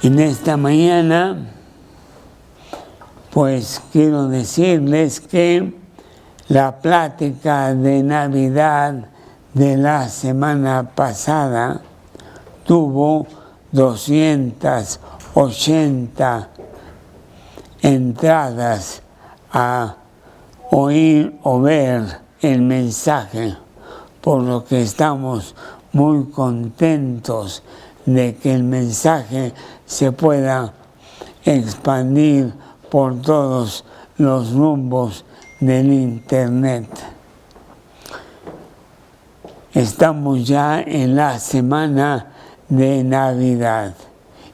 En esta mañana, pues quiero decirles que la plática de Navidad de la semana pasada tuvo 280 entradas a oír o ver el mensaje, por lo que estamos muy contentos de que el mensaje se pueda expandir por todos los rumbos del Internet. Estamos ya en la semana de Navidad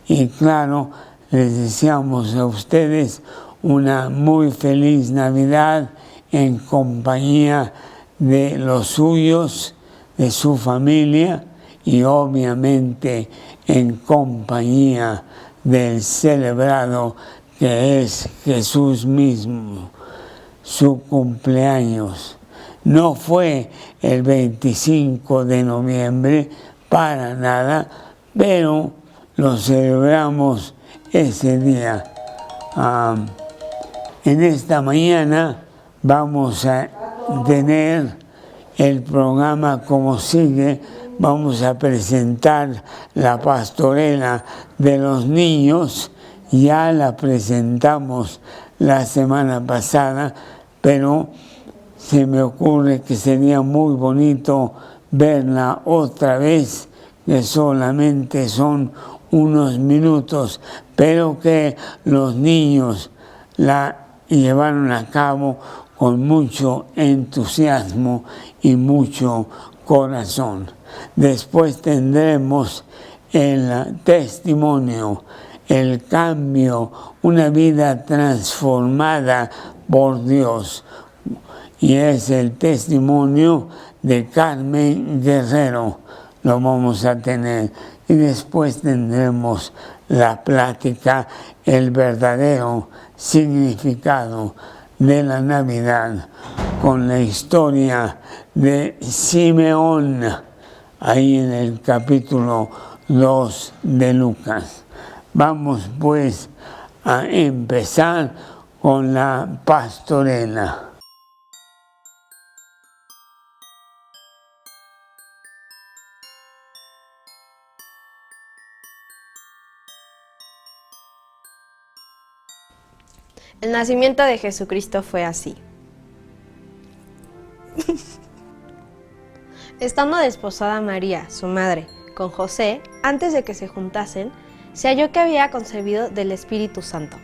y claro, les deseamos a ustedes una muy feliz Navidad en compañía de los suyos, de su familia y obviamente en compañía del celebrado que es Jesús mismo. Su cumpleaños no fue el 25 de noviembre para nada, pero lo celebramos ese día. En esta mañana vamos a tener el programa como sigue. Vamos a presentar la pastorela de los niños. Ya la presentamos la semana pasada, pero se me ocurre que sería muy bonito verla otra vez, que solamente son unos minutos, pero que los niños la llevaron a cabo con mucho entusiasmo y mucho corazón. Después tendremos el testimonio, el cambio, una vida transformada por Dios. Y es el testimonio de Carmen Guerrero, lo vamos a tener. Y después tendremos la plática, el verdadero significado de la Navidad, con la historia de Simeón, ahí en el capítulo 2 de Lucas. Vamos pues a empezar con la pastorela. El nacimiento de Jesucristo fue así. Estando desposada María, su madre, con José, antes de que se juntasen, se halló que había concebido del Espíritu Santo.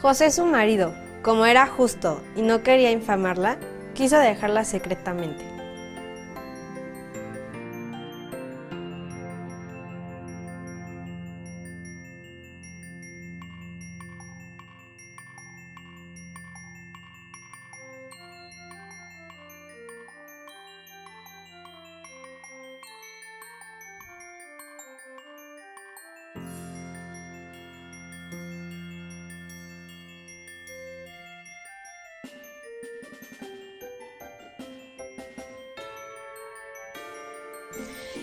José, su marido, como era justo y no quería infamarla, quiso dejarla secretamente.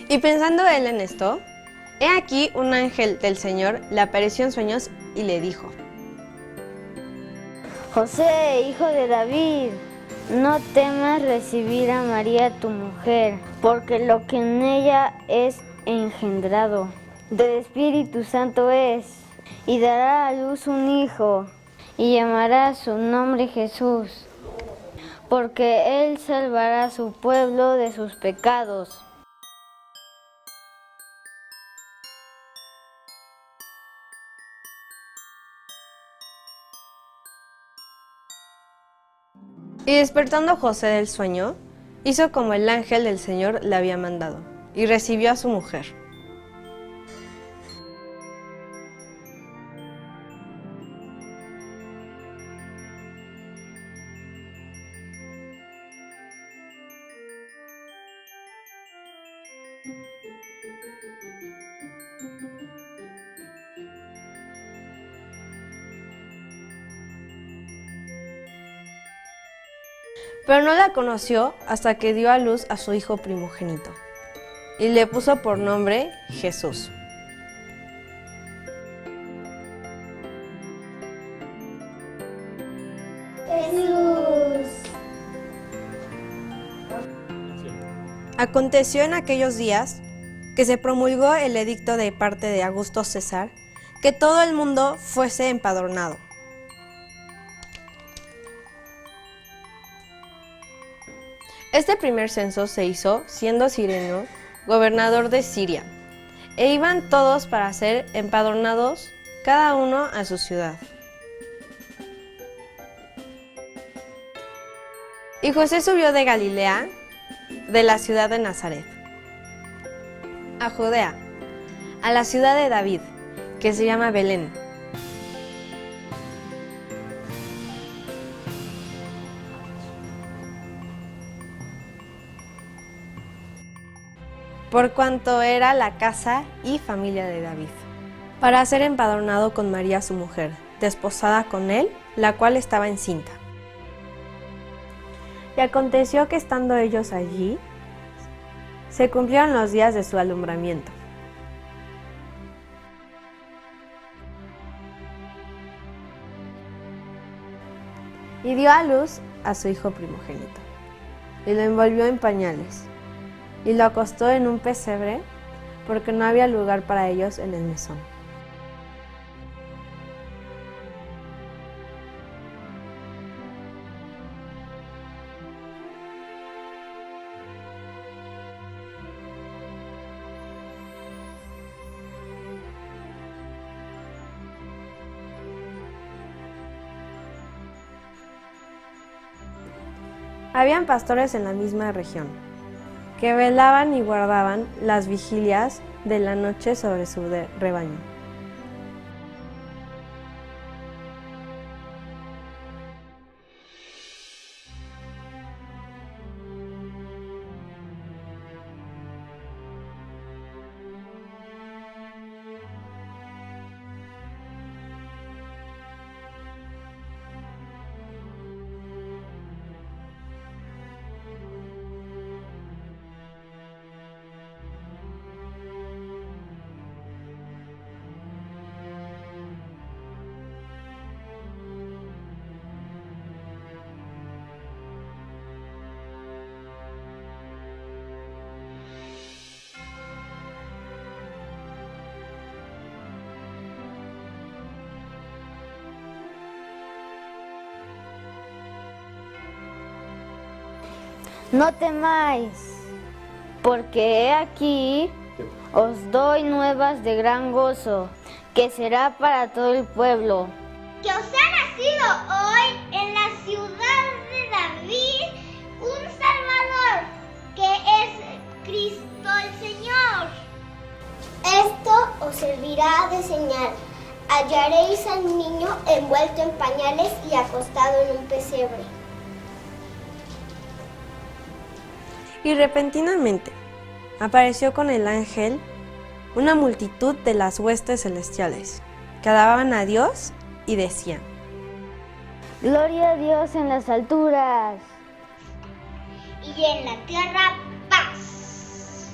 Y pensando él en esto, he aquí un ángel del Señor le apareció en sueños y le dijo: José, hijo de David, no temas recibir a María tu mujer, porque lo que en ella es engendrado del Espíritu Santo es, y dará a luz un hijo, y llamará su nombre Jesús, porque él salvará a su pueblo de sus pecados. Y despertando José del sueño, hizo como el ángel del Señor le había mandado, y recibió a su mujer. Pero no la conoció hasta que dio a luz a su hijo primogénito y le puso por nombre Jesús. Jesús. Aconteció en aquellos días que se promulgó el edicto de parte de Augusto César que todo el mundo fuese empadronado. Este primer censo se hizo siendo Cirenio gobernador de Siria, e iban todos para ser empadronados, cada uno a su ciudad. Y José subió de Galilea, de la ciudad de Nazaret, a Judea, a la ciudad de David, que se llama Belén, por cuanto era la casa y familia de David, para ser empadronado con María su mujer, desposada con él, la cual estaba encinta. Y aconteció que estando ellos allí, se cumplieron los días de su alumbramiento. Y dio a luz a su hijo primogénito, y lo envolvió en pañales, y lo acostó en un pesebre, porque no había lugar para ellos en el mesón. Habían pastores en la misma región, que velaban y guardaban las vigilias de la noche sobre su rebaño. No temáis, porque he aquí os doy nuevas de gran gozo, que será para todo el pueblo. Que os ha nacido hoy en la ciudad de David un Salvador, que es Cristo el Señor. Esto os servirá de señal. Hallaréis al niño envuelto en pañales y acostado en un pesebre. Y repentinamente apareció con el ángel una multitud de las huestes celestiales, que alababan a Dios y decían: Gloria a Dios en las alturas. Y en la tierra paz.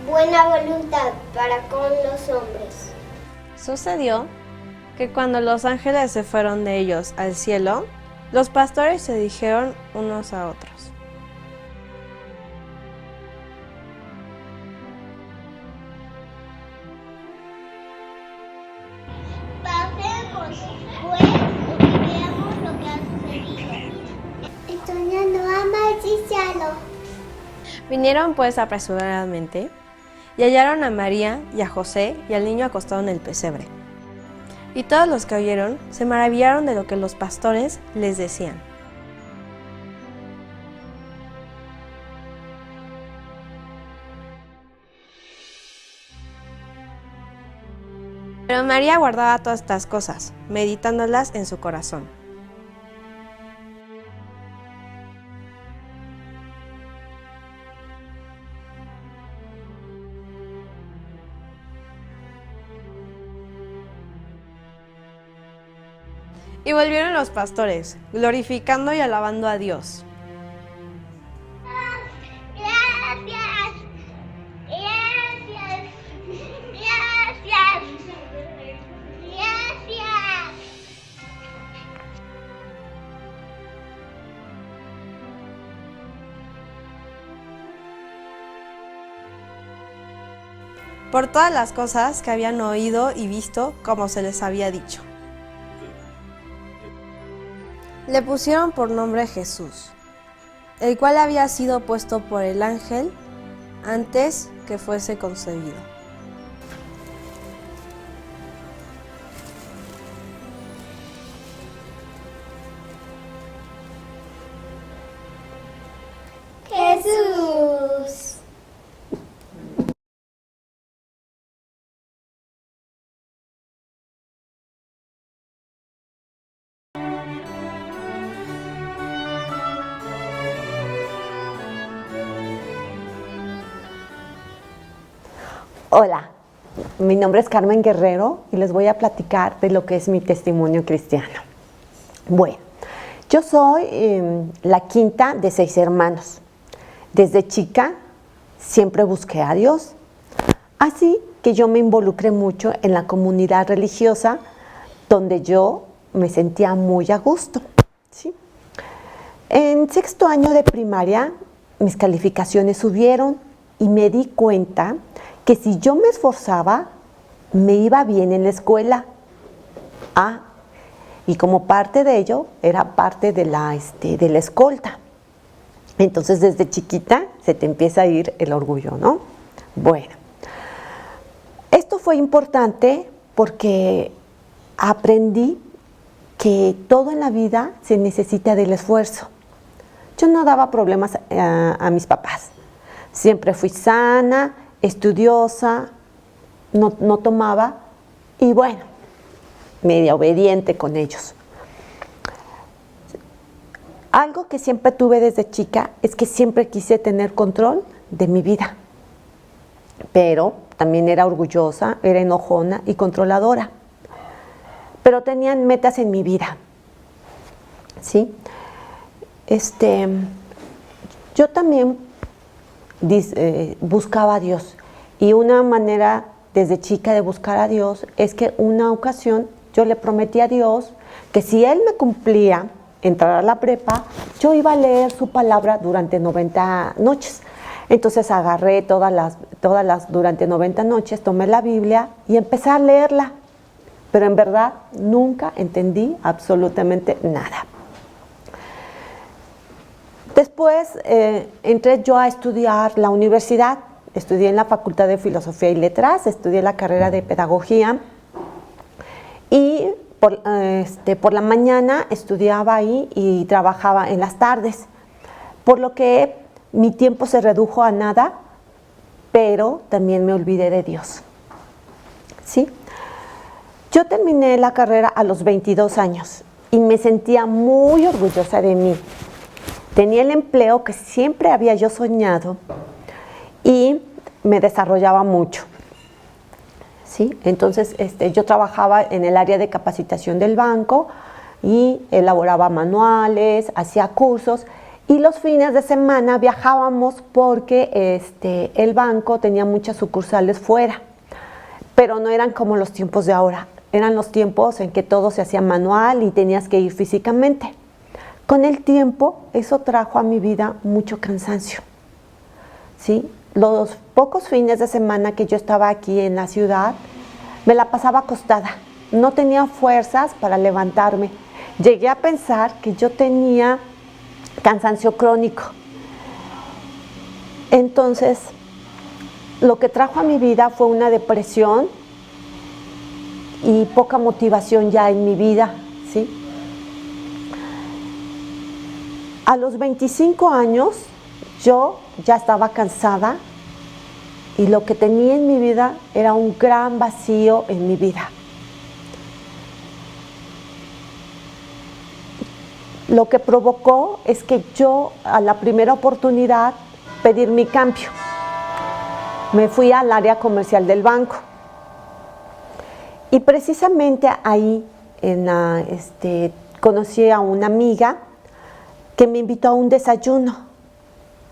Buena voluntad para con los hombres. Sucedió que cuando los ángeles se fueron de ellos al cielo, los pastores se dijeron unos a otros: Pasemos pues y veamos lo que ha sucedido. Antonio no ama el cielo. Vinieron pues apresuradamente y hallaron a María y a José y al niño acostado en el pesebre. Y todos los que oyeron se maravillaron de lo que los pastores les decían. Pero María guardaba todas estas cosas, meditándolas en su corazón. Y volvieron los pastores, glorificando y alabando a Dios. Gracias. Gracias. Gracias. Gracias. Por todas las cosas que habían oído y visto como se les había dicho. Le pusieron por nombre Jesús, el cual había sido puesto por el ángel antes que fuese concebido. Jesús. Hola, mi nombre es Carmen Guerrero y les voy a platicar de lo que es mi testimonio cristiano. Bueno, yo soy la quinta de 6 hermanos. Desde chica siempre busqué a Dios, así que yo me involucré mucho en la comunidad religiosa donde yo me sentía muy a gusto, ¿sí? En 6º año de primaria mis calificaciones subieron y me di cuenta que si yo me esforzaba, me iba bien en la escuela. Y como parte de ello, era parte de la escolta. Entonces, desde chiquita se te empieza a ir el orgullo, ¿no? Bueno, esto fue importante porque aprendí que todo en la vida se necesita del esfuerzo. Yo no daba problemas a mis papás. Siempre fui sana, estudiosa, no tomaba y bueno, media obediente con ellos. Algo que siempre tuve desde chica es que siempre quise tener control de mi vida, pero también era orgullosa, era enojona y controladora, pero tenían metas en mi vida, ¿sí? Yo también buscaba a Dios y una manera desde chica de buscar a Dios es que una ocasión yo le prometí a Dios que si Él me cumplía entrar a la prepa, yo iba a leer su palabra durante 90 noches. Entonces agarré durante 90 noches, tomé la Biblia y empecé a leerla, pero en verdad nunca entendí absolutamente nada. Después entré yo a estudiar la universidad, estudié en la Facultad de Filosofía y Letras, estudié la carrera de Pedagogía y por la mañana estudiaba ahí y trabajaba en las tardes, por lo que mi tiempo se redujo a nada, pero también me olvidé de Dios, ¿sí? Yo terminé la carrera a los 22 años y me sentía muy orgullosa de mí. Tenía el empleo que siempre había yo soñado y me desarrollaba mucho, ¿sí? Entonces yo trabajaba en el área de capacitación del banco y elaboraba manuales, hacía cursos y los fines de semana viajábamos porque el banco tenía muchas sucursales fuera, pero no eran como los tiempos de ahora, eran los tiempos en que todo se hacía manual y tenías que ir físicamente. Con el tiempo, eso trajo a mi vida mucho cansancio, ¿sí? Los pocos fines de semana que yo estaba aquí en la ciudad, me la pasaba acostada. No tenía fuerzas para levantarme. Llegué a pensar que yo tenía cansancio crónico. Entonces, lo que trajo a mi vida fue una depresión y poca motivación ya en mi vida, ¿sí? A los 25 años yo ya estaba cansada y lo que tenía en mi vida era un gran vacío en mi vida. Lo que provocó es que yo a la primera oportunidad pedir mi cambio. Me fui al área comercial del banco y precisamente ahí conocí a una amiga que me invitó a un desayuno,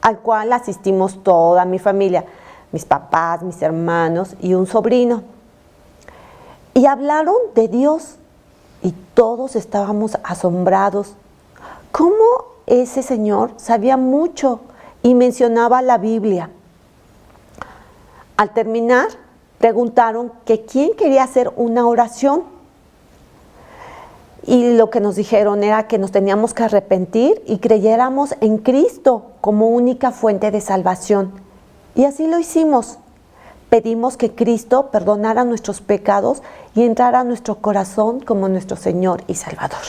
al cual asistimos toda mi familia, mis papás, mis hermanos y un sobrino. Y hablaron de Dios y todos estábamos asombrados. ¿Cómo ese señor sabía mucho y mencionaba la Biblia? Al terminar, preguntaron que quién quería hacer una oración. Y lo que nos dijeron era que nos teníamos que arrepentir y creyéramos en Cristo como única fuente de salvación. Y así lo hicimos. Pedimos que Cristo perdonara nuestros pecados y entrara a nuestro corazón como nuestro Señor y Salvador.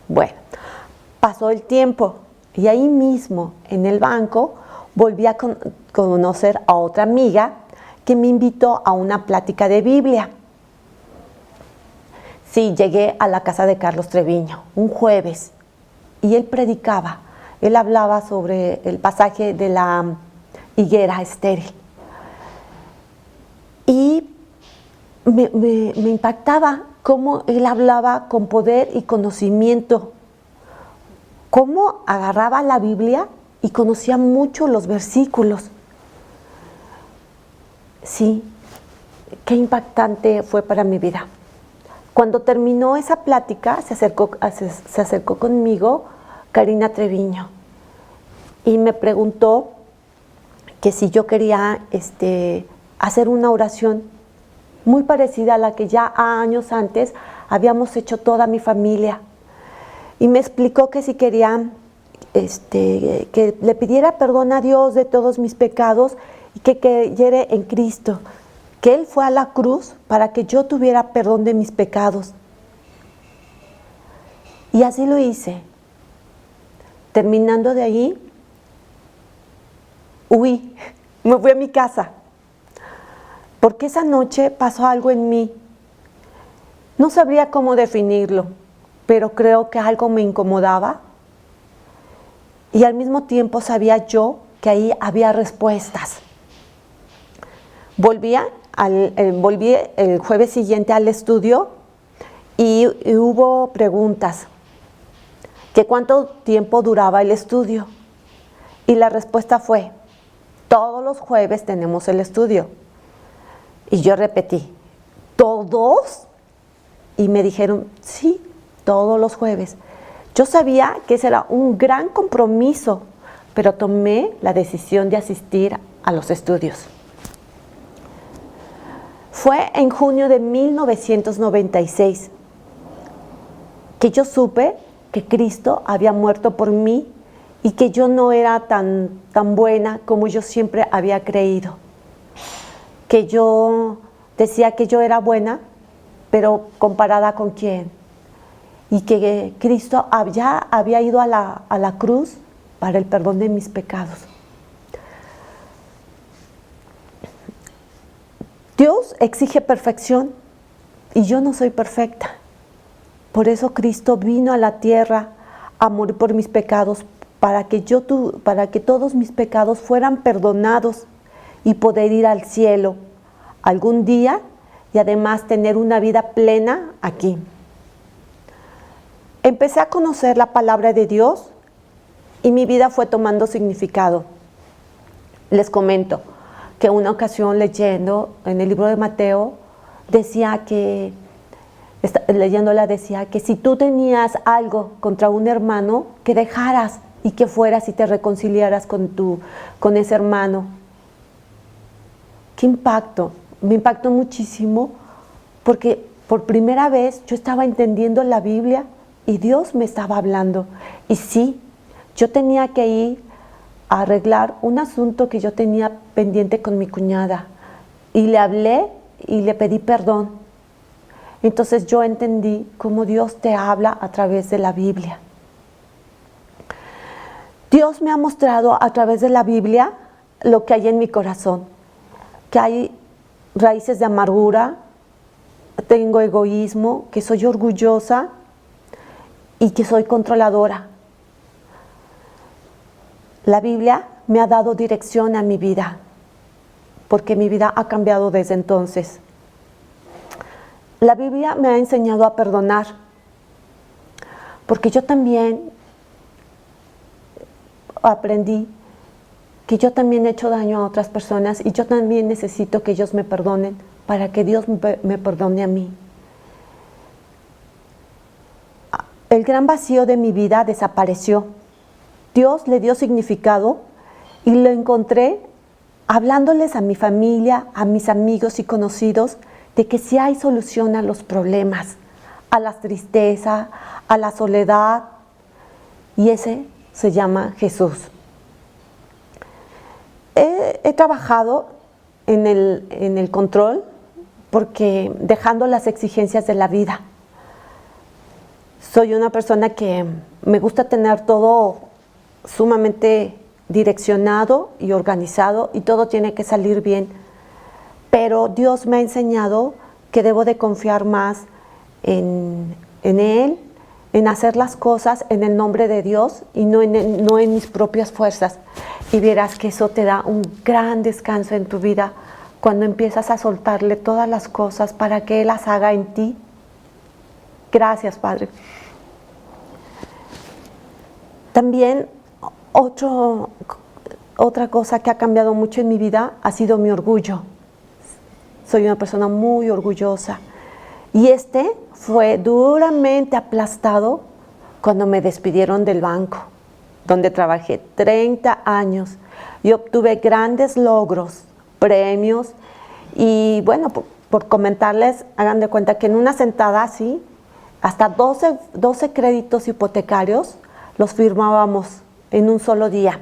Bueno, pasó el tiempo y ahí mismo, en el banco, volví a conocer a otra amiga que me invitó a una plática de Biblia. Sí, llegué a la casa de Carlos Treviño un jueves y él predicaba. Él hablaba sobre el pasaje de la higuera estéril. Y me impactaba cómo él hablaba con poder y conocimiento, cómo agarraba la Biblia y conocía mucho los versículos. Sí, qué impactante fue para mi vida. Cuando terminó esa plática, se acercó conmigo Karina Treviño y me preguntó que si yo quería hacer una oración muy parecida a la que ya años antes habíamos hecho toda mi familia. Y me explicó que si quería que le pidiera perdón a Dios de todos mis pecados y que creyera en Cristo, que Él fue a la cruz para que yo tuviera perdón de mis pecados. Y así lo hice. Terminando de ahí, huí, me fui a mi casa, porque esa noche pasó algo en mí. No sabría cómo definirlo, pero creo que algo me incomodaba y al mismo tiempo sabía yo que ahí había respuestas. Volví el jueves siguiente al estudio y hubo preguntas, que cuánto tiempo duraba el estudio. Y la respuesta fue, todos los jueves tenemos el estudio. Y yo repetí, ¿todos? Y me dijeron, sí, todos los jueves. Yo sabía que ese era un gran compromiso, pero tomé la decisión de asistir a los estudios. Fue en junio de 1996 que yo supe que Cristo había muerto por mí y que yo no era tan buena como yo siempre había creído. Que yo decía que yo era buena, pero comparada con quién. Y que Cristo había ido a la cruz para el perdón de mis pecados. Dios exige perfección y yo no soy perfecta. Por eso Cristo vino a la tierra a morir por mis pecados, para que todos mis pecados fueran perdonados y poder ir al cielo algún día y además tener una vida plena aquí. Empecé a conocer la palabra de Dios y mi vida fue tomando significado. Les comento que una ocasión leyendo en el libro de Mateo decía que si tú tenías algo contra un hermano, que dejaras y que fueras y te reconciliaras con ese hermano. ¡Qué impacto! Me impactó muchísimo porque por primera vez yo estaba entendiendo la Biblia y Dios me estaba hablando. Y sí, yo tenía que ir a arreglar un asunto que yo tenía pendiente con mi cuñada. Y le hablé y le pedí perdón. Entonces yo entendí cómo Dios te habla a través de la Biblia. Dios me ha mostrado a través de la Biblia lo que hay en mi corazón. Que hay raíces de amargura, tengo egoísmo, que soy orgullosa y que soy controladora. La Biblia me ha dado dirección a mi vida, porque mi vida ha cambiado desde entonces. La Biblia me ha enseñado a perdonar, porque yo también aprendí que yo también he hecho daño a otras personas y yo también necesito que ellos me perdonen para que Dios me perdone a mí. El gran vacío de mi vida desapareció. Dios le dio significado y lo encontré hablándoles a mi familia, a mis amigos y conocidos, de que sí hay solución a los problemas, a la tristeza, a la soledad, y ese se llama Jesús. He trabajado en el control, porque dejando las exigencias de la vida. Soy una persona que me gusta tener todo sumamente direccionado y organizado, y todo tiene que salir bien. Pero Dios me ha enseñado que debo de confiar más en Él, en hacer las cosas en el nombre de Dios y no en mis propias fuerzas. Y verás que eso te da un gran descanso en tu vida cuando empiezas a soltarle todas las cosas para que Él las haga en ti. Gracias, Padre. También otra cosa que ha cambiado mucho en mi vida ha sido mi orgullo. Soy una persona muy orgullosa. Y fue duramente aplastado cuando me despidieron del banco, donde trabajé 30 años y obtuve grandes logros, premios. Y bueno, por comentarles, hagan de cuenta que en una sentada así, hasta 12 créditos hipotecarios los firmábamos en un solo día.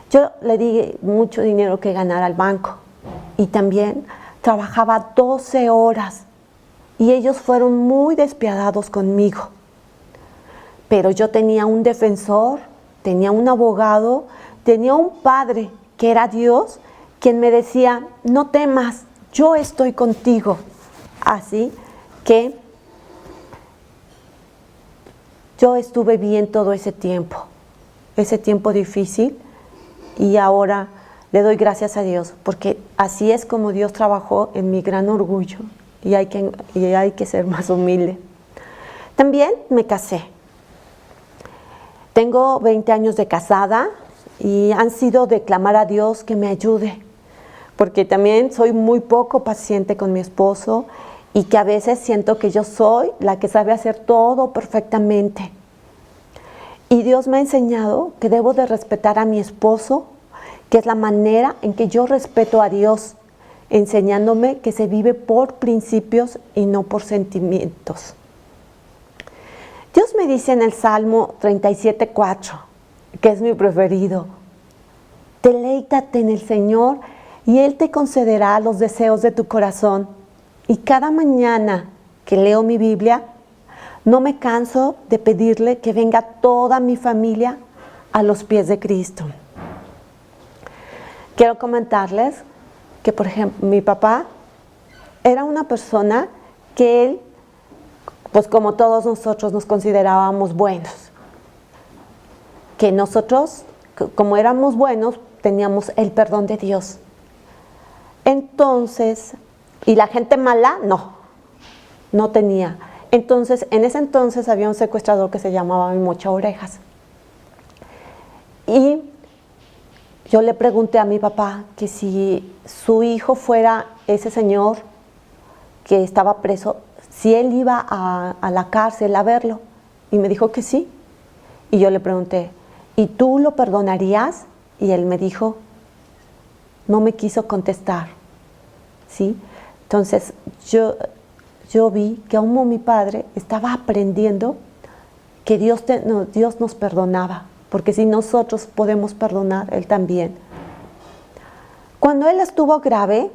Yo le di mucho dinero que ganar al banco y también trabajaba 12 horas y ellos fueron muy despiadados conmigo. Pero yo tenía un defensor, tenía un abogado, tenía un padre que era Dios, quien me decía: no temas, yo estoy contigo. Así que yo estuve bien todo ese tiempo difícil, y ahora le doy gracias a Dios, porque así es como Dios trabajó en mi gran orgullo, y hay que ser más humilde. También me casé. Tengo 20 años de casada y han sido de clamar a Dios que me ayude, porque también soy muy poco paciente con mi esposo y que a veces siento que yo soy la que sabe hacer todo perfectamente. Y Dios me ha enseñado que debo de respetar a mi esposo, que es la manera en que yo respeto a Dios, enseñándome que se vive por principios y no por sentimientos. Dios me dice en el Salmo 37:4, que es mi preferido: deleítate en el Señor y Él te concederá los deseos de tu corazón. Y cada mañana que leo mi Biblia, no me canso de pedirle que venga toda mi familia a los pies de Cristo. Quiero comentarles que, por ejemplo, mi papá era una persona que él, pues como todos nosotros, nos considerábamos buenos. Que nosotros, como éramos buenos, teníamos el perdón de Dios. Entonces, y la gente mala, no tenía. Entonces, en ese entonces había un secuestrador que se llamaba Mi Mocha Orejas. Y yo le pregunté a mi papá que si su hijo fuera ese señor que estaba preso, si él iba a la cárcel a verlo. Y me dijo que sí. Y yo le pregunté: ¿y tú lo perdonarías? Y él me dijo, no me quiso contestar. ¿Sí? Entonces yo vi que aún mi padre estaba aprendiendo que Dios nos perdonaba, porque si nosotros podemos perdonar, Él también. Cuando él estuvo grave,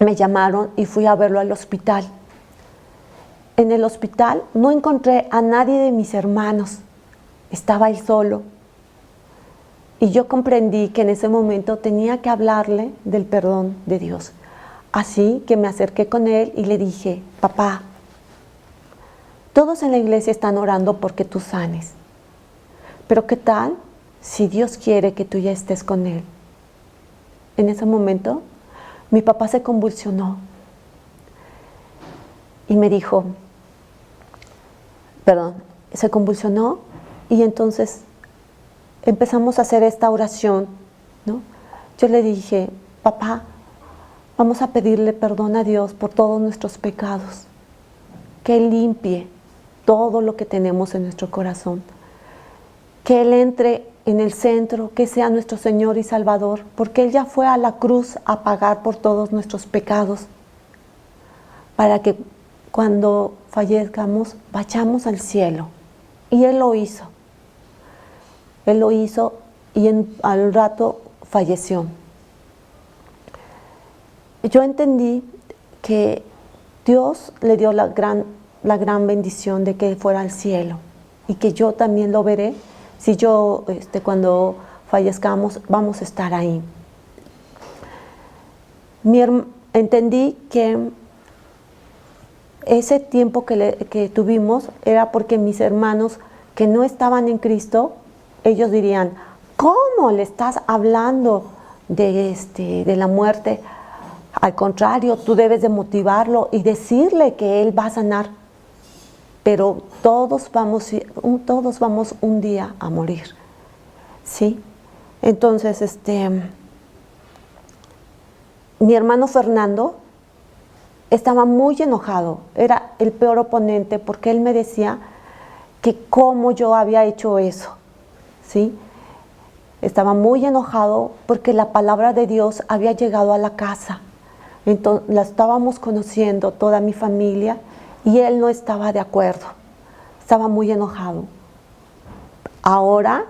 me llamaron y fui a verlo al hospital. En el hospital no encontré a nadie de mis hermanos, estaba él solo. Y yo comprendí que en ese momento tenía que hablarle del perdón de Dios. Así que me acerqué con él y le dije: papá, todos en la iglesia están orando porque tú sanes. Pero ¿qué tal si Dios quiere que tú ya estés con Él? En ese momento, mi papá se convulsionó. y me dijo, perdón, se convulsionó y entonces empezamos a hacer esta oración, ¿no? Yo le dije, papá, vamos a pedirle perdón a Dios por todos nuestros pecados, que Él limpie todo lo que tenemos en nuestro corazón, que Él entre en el centro, que sea nuestro Señor y Salvador, porque Él ya fue a la cruz a pagar por todos nuestros pecados, para que cuando fallezcamos vayamos al cielo. Y Él lo hizo. Él lo hizo y al rato falleció. Yo entendí que Dios le dio la gran bendición de que Él fuera al cielo y que yo también lo veré. Si yo, cuando fallezcamos, vamos a estar ahí. Entendí que ese tiempo que tuvimos era porque mis hermanos que no estaban en Cristo, ellos dirían, ¿cómo le estás hablando de la muerte? Al contrario, tú debes de motivarlo y decirle que Él va a sanar. Pero todos vamos un día a morir, ¿sí? Entonces, mi hermano Fernando estaba muy enojado, era el peor oponente porque él me decía que cómo yo había hecho eso, ¿sí? Estaba muy enojado porque la palabra de Dios había llegado a la casa, entonces la estábamos conociendo toda mi familia y él no estaba de acuerdo, estaba muy enojado. Ahora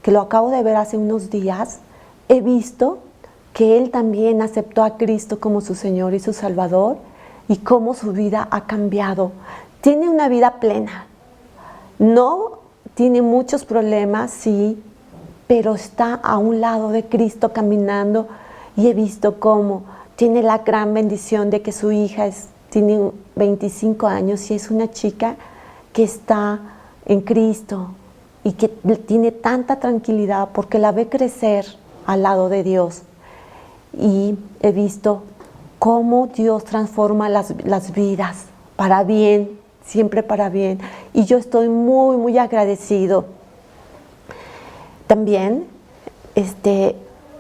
que lo acabo de ver hace unos días, he visto que él también aceptó a Cristo como su Señor y su Salvador y cómo su vida ha cambiado. Tiene una vida plena. No tiene muchos problemas, sí, pero está a un lado de Cristo caminando y he visto cómo tiene la gran bendición de que su hija tiene 25 años y es una chica que está en Cristo y que tiene tanta tranquilidad porque la ve crecer al lado de Dios. Y he visto cómo Dios transforma las vidas para bien, siempre para bien. Y yo estoy muy, muy agradecido. También,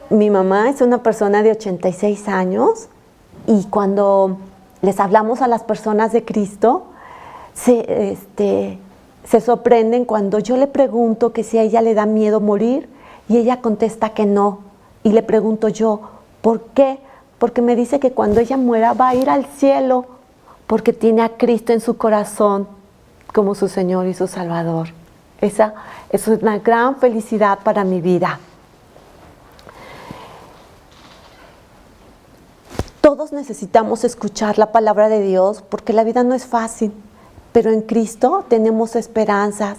mi mamá es una persona de 86 años y cuando les hablamos a las personas de Cristo, se sorprenden cuando yo le pregunto que si a ella le da miedo morir y ella contesta que no. Y le pregunto yo, ¿por qué? Porque me dice que cuando ella muera va a ir al cielo porque tiene a Cristo en su corazón como su Señor y su Salvador. Esa es una gran felicidad para mi vida. Todos necesitamos escuchar la palabra de Dios porque la vida no es fácil, pero en Cristo tenemos esperanzas.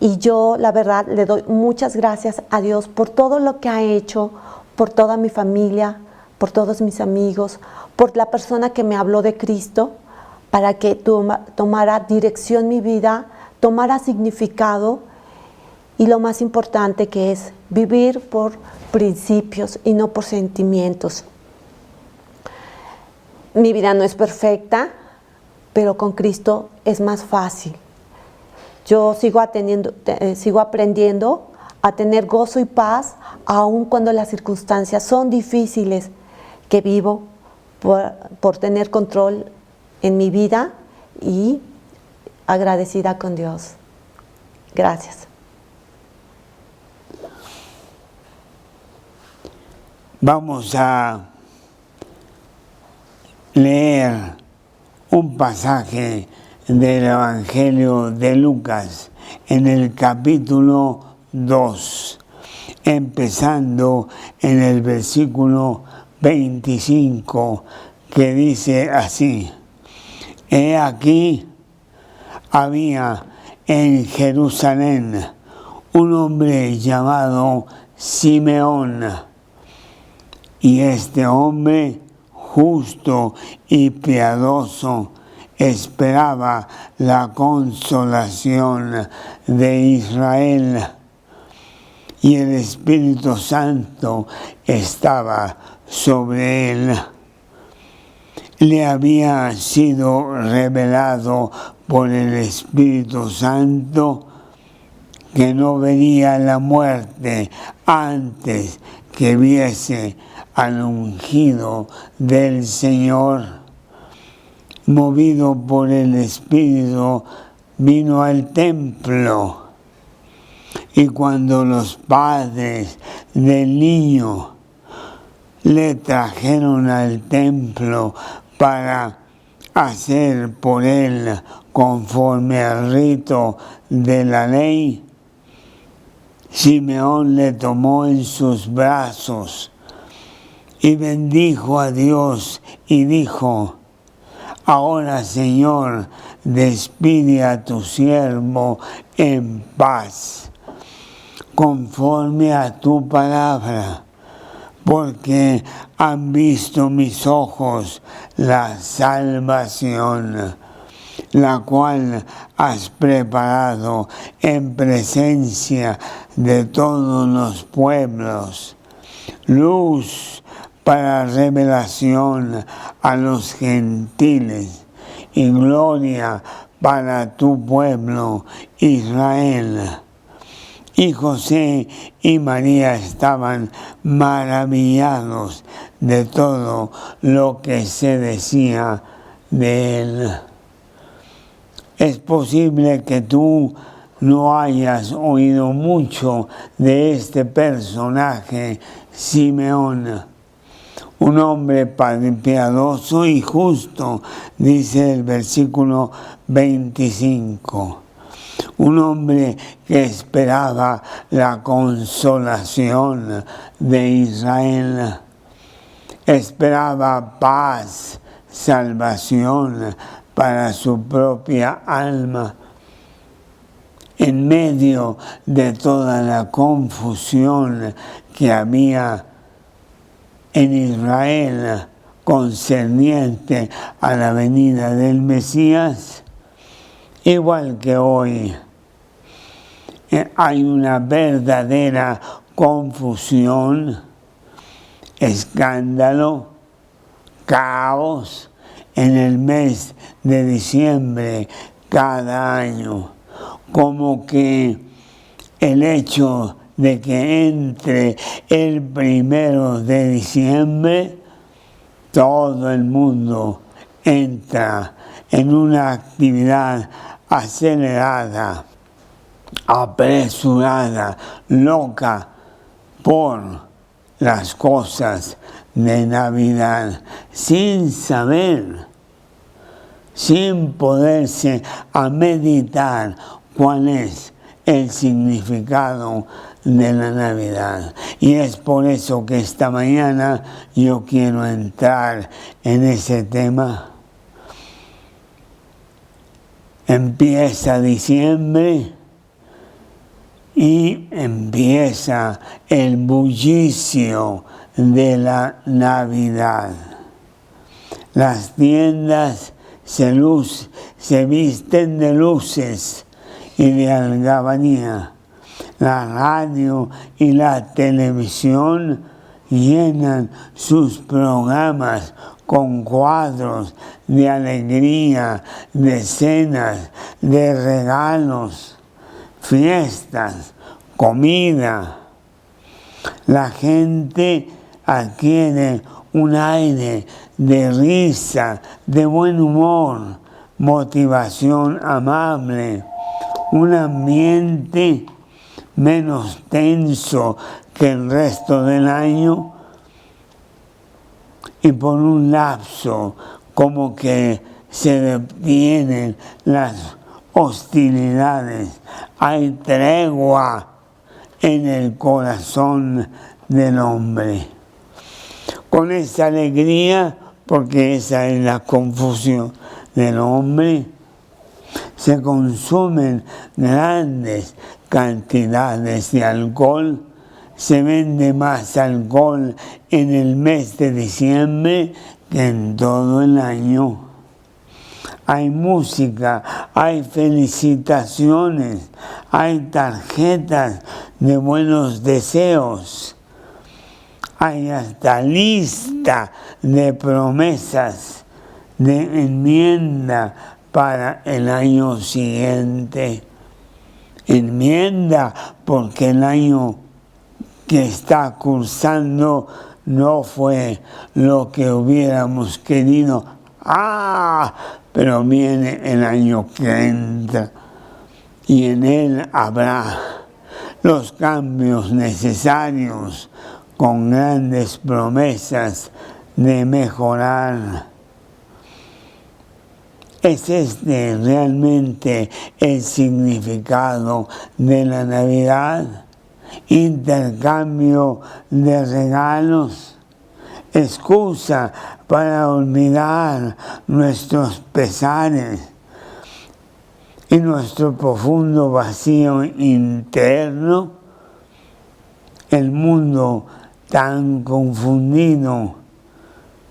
Y yo, la verdad, le doy muchas gracias a Dios por todo lo que ha hecho, por toda mi familia, por todos mis amigos, por la persona que me habló de Cristo, para que tomara dirección mi vida, tomara significado y lo más importante que es vivir por principios y no por sentimientos. Mi vida no es perfecta, pero con Cristo es más fácil. Yo sigo aprendiendo a tener gozo y paz, aun cuando las circunstancias son difíciles, que vivo por tener control en mi vida y agradecida con Dios. Gracias. Vamos a leer un pasaje del Evangelio de Lucas en el capítulo 2, empezando en el versículo 25, que dice así: He aquí, había en Jerusalén un hombre llamado Simeón, y este hombre justo y piadoso esperaba la consolación de Israel, y el Espíritu Santo estaba sobre él. le había sido revelado por el Espíritu Santo que no vería la muerte antes que viese al ungido del Señor. Movido por el Espíritu, vino al templo. Y cuando los padres del niño le trajeron al templo para hacer por él conforme al rito de la ley, Simeón le tomó en sus brazos y bendijo a Dios y dijo: ahora, Señor, despide a tu siervo en paz, conforme a tu palabra, porque han visto mis ojos la salvación, la cual has preparado en presencia de todos los pueblos, luz para revelación a los gentiles y gloria para tu pueblo Israel. Y José y María estaban maravillados de todo lo que se decía de él. Es posible que tú no hayas oído mucho de este personaje, Simeón, un hombre piadoso y justo, dice el versículo 25. Un hombre que esperaba la consolación de Israel, esperaba paz, salvación para su propia alma. En medio de toda la confusión que había en Israel concerniente a la venida del Mesías, igual que hoy, hay una verdadera confusión, escándalo, caos en el mes de diciembre cada año, como que el hecho de que entre el 1 de diciembre todo el mundo entra en una actividad acelerada, apresurada, loca por las cosas de Navidad, sin saber, sin poderse a meditar cuál es el significado de la Navidad. Y es por eso que esta mañana yo quiero entrar en ese tema. Empieza diciembre y empieza el bullicio de la Navidad. Las tiendas se visten de luces y de algarabía. La radio y la televisión llenan sus programas con cuadros de alegría, de cenas, de regalos, fiestas, comida. La gente adquiere un aire de risa, de buen humor, motivación amable, un ambiente menos tenso que el resto del año, y por un lapso como que se detienen las hostilidades, hay tregua en el corazón del hombre. Con esa alegría, porque esa es la confusión del hombre, se consumen grandes cantidades de alcohol, se vende más alcohol en el mes de diciembre que en todo el año. Hay música, hay felicitaciones, hay tarjetas de buenos deseos, hay hasta lista de promesas de enmienda para el año siguiente. Enmienda porque el año que está cursando no fue lo que hubiéramos querido. Pero viene el año que entra y en él habrá los cambios necesarios con grandes promesas de mejorar. ¿Es este realmente el significado de la Navidad? Intercambio de regalos, excusa para olvidar nuestros pesares y nuestro profundo vacío interno. El mundo tan confundido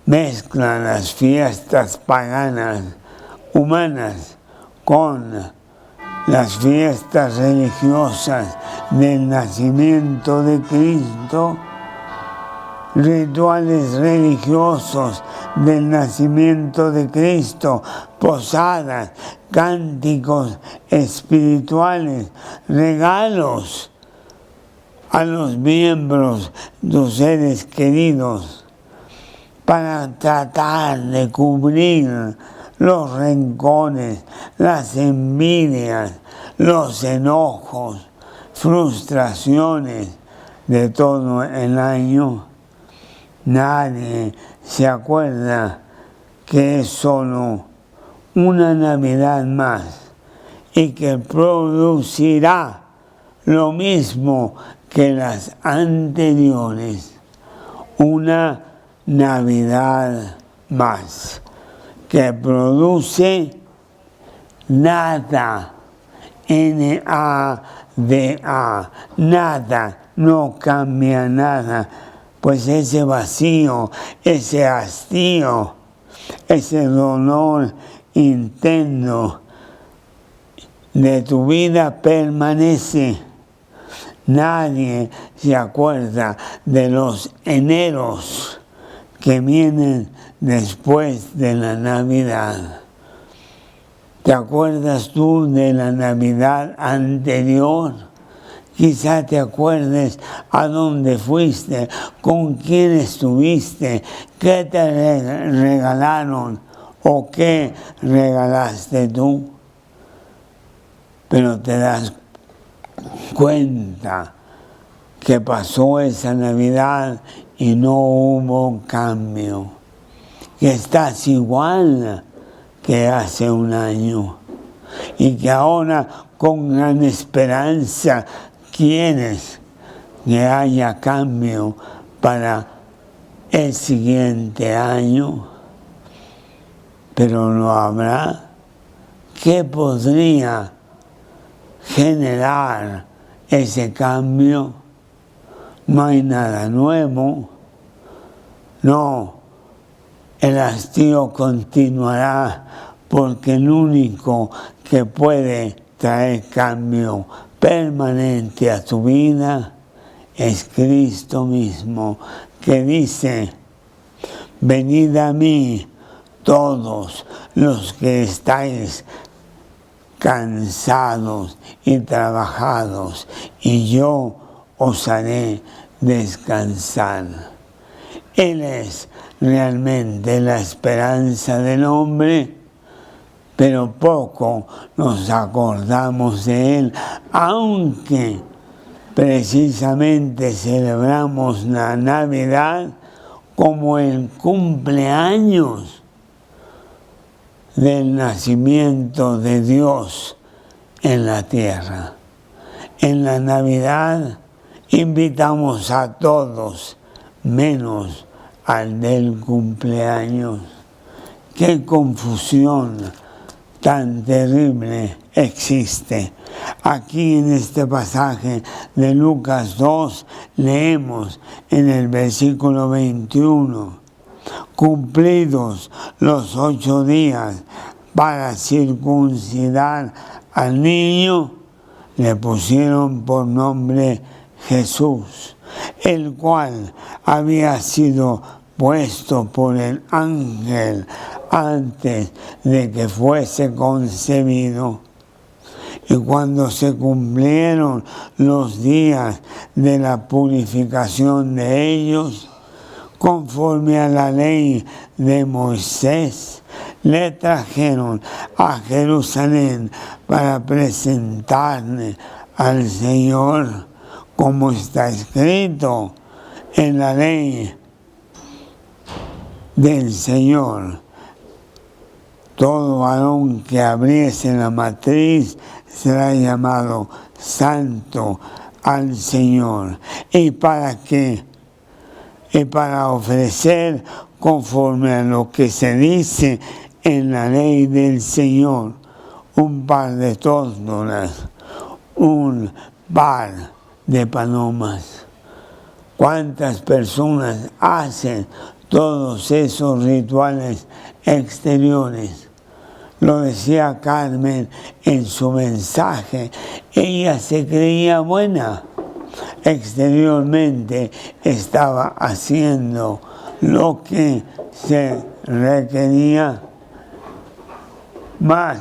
mezcla las fiestas paganas humanas con las fiestas religiosas del nacimiento de Cristo, rituales religiosos del nacimiento de Cristo, posadas, cánticos espirituales, regalos a los miembros de tus seres queridos para tratar de cubrir los rencores, las envidias, los enojos, frustraciones de todo el año. Nadie se acuerda que es solo una Navidad más y que producirá lo mismo que las anteriores, una Navidad más que produce nada, N-A-D-A, nada, no cambia nada, pues ese vacío, ese hastío, ese dolor interno de tu vida permanece. Nadie se acuerda de los eneros que vienen después de la Navidad. ¿Te acuerdas tú de la Navidad anterior? Quizá te acuerdes a dónde fuiste, con quién estuviste, qué te regalaron o qué regalaste tú. Pero te das cuenta que pasó esa Navidad y no hubo cambio, que estás igual que hace un año y que ahora con gran esperanza quieres que haya cambio para el siguiente año, pero no habrá. ¿Qué podría generar ese cambio? No hay nada nuevo. No, el hastío continuará porque el único que puede traer cambio permanente a tu vida es Cristo mismo, que dice: venid a mí todos los que estáis cansados y trabajados, y yo os haré descansar. Él es realmente la esperanza del hombre, pero poco nos acordamos de Él, aunque precisamente celebramos la Navidad como el cumpleaños del nacimiento de Dios en la tierra. En la Navidad invitamos a todos, menos al del cumpleaños. ¡Qué confusión tan terrible existe! Aquí en este pasaje de Lucas 2 leemos en el versículo 21: cumplidos los 8 días para circuncidar al niño, le pusieron por nombre Jesús, el cual había sido puesto por el ángel antes de que fuese concebido. Y cuando se cumplieron los días de la purificación de ellos, conforme a la ley de Moisés, le trajeron a Jerusalén para presentarle al Señor, como está escrito en la ley del Señor. Todo varón que abriese la matriz será llamado santo al Señor. Y para ofrecer conforme a lo que se dice en la ley del Señor, un par de tórtolas, un par de palomas. ¿Cuántas personas hacen todos esos rituales exteriores? Lo decía Carmen en su mensaje. Ella se creía buena. Exteriormente estaba haciendo lo que se requería, más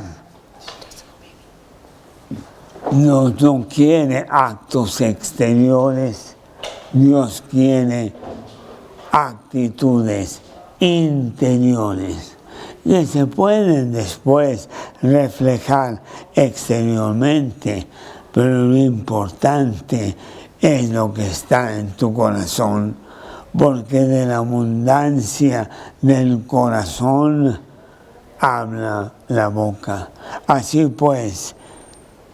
Dios no quiere actos exteriores, Dios quiere actitudes interiores que se pueden después reflejar exteriormente, pero lo importante es lo que está en tu corazón, porque de la abundancia del corazón habla la boca. Así pues,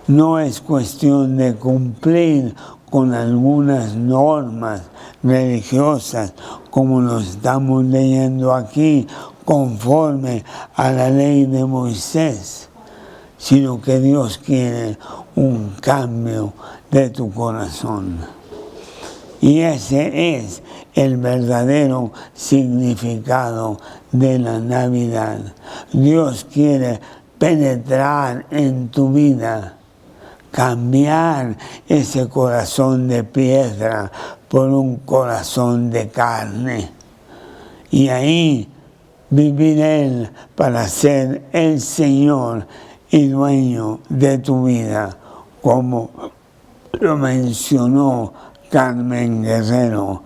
no es cuestión de cumplir con algunas normas religiosas, como lo estamos leyendo aquí, conforme a la ley de Moisés, sino que Dios quiere un cambio de tu corazón. Y ese es el verdadero significado de la Navidad. Dios quiere penetrar en tu vida, cambiar ese corazón de piedra por un corazón de carne. Y ahí vivir Él para ser el Señor y dueño de tu vida, como lo mencionó Carmen Guerrero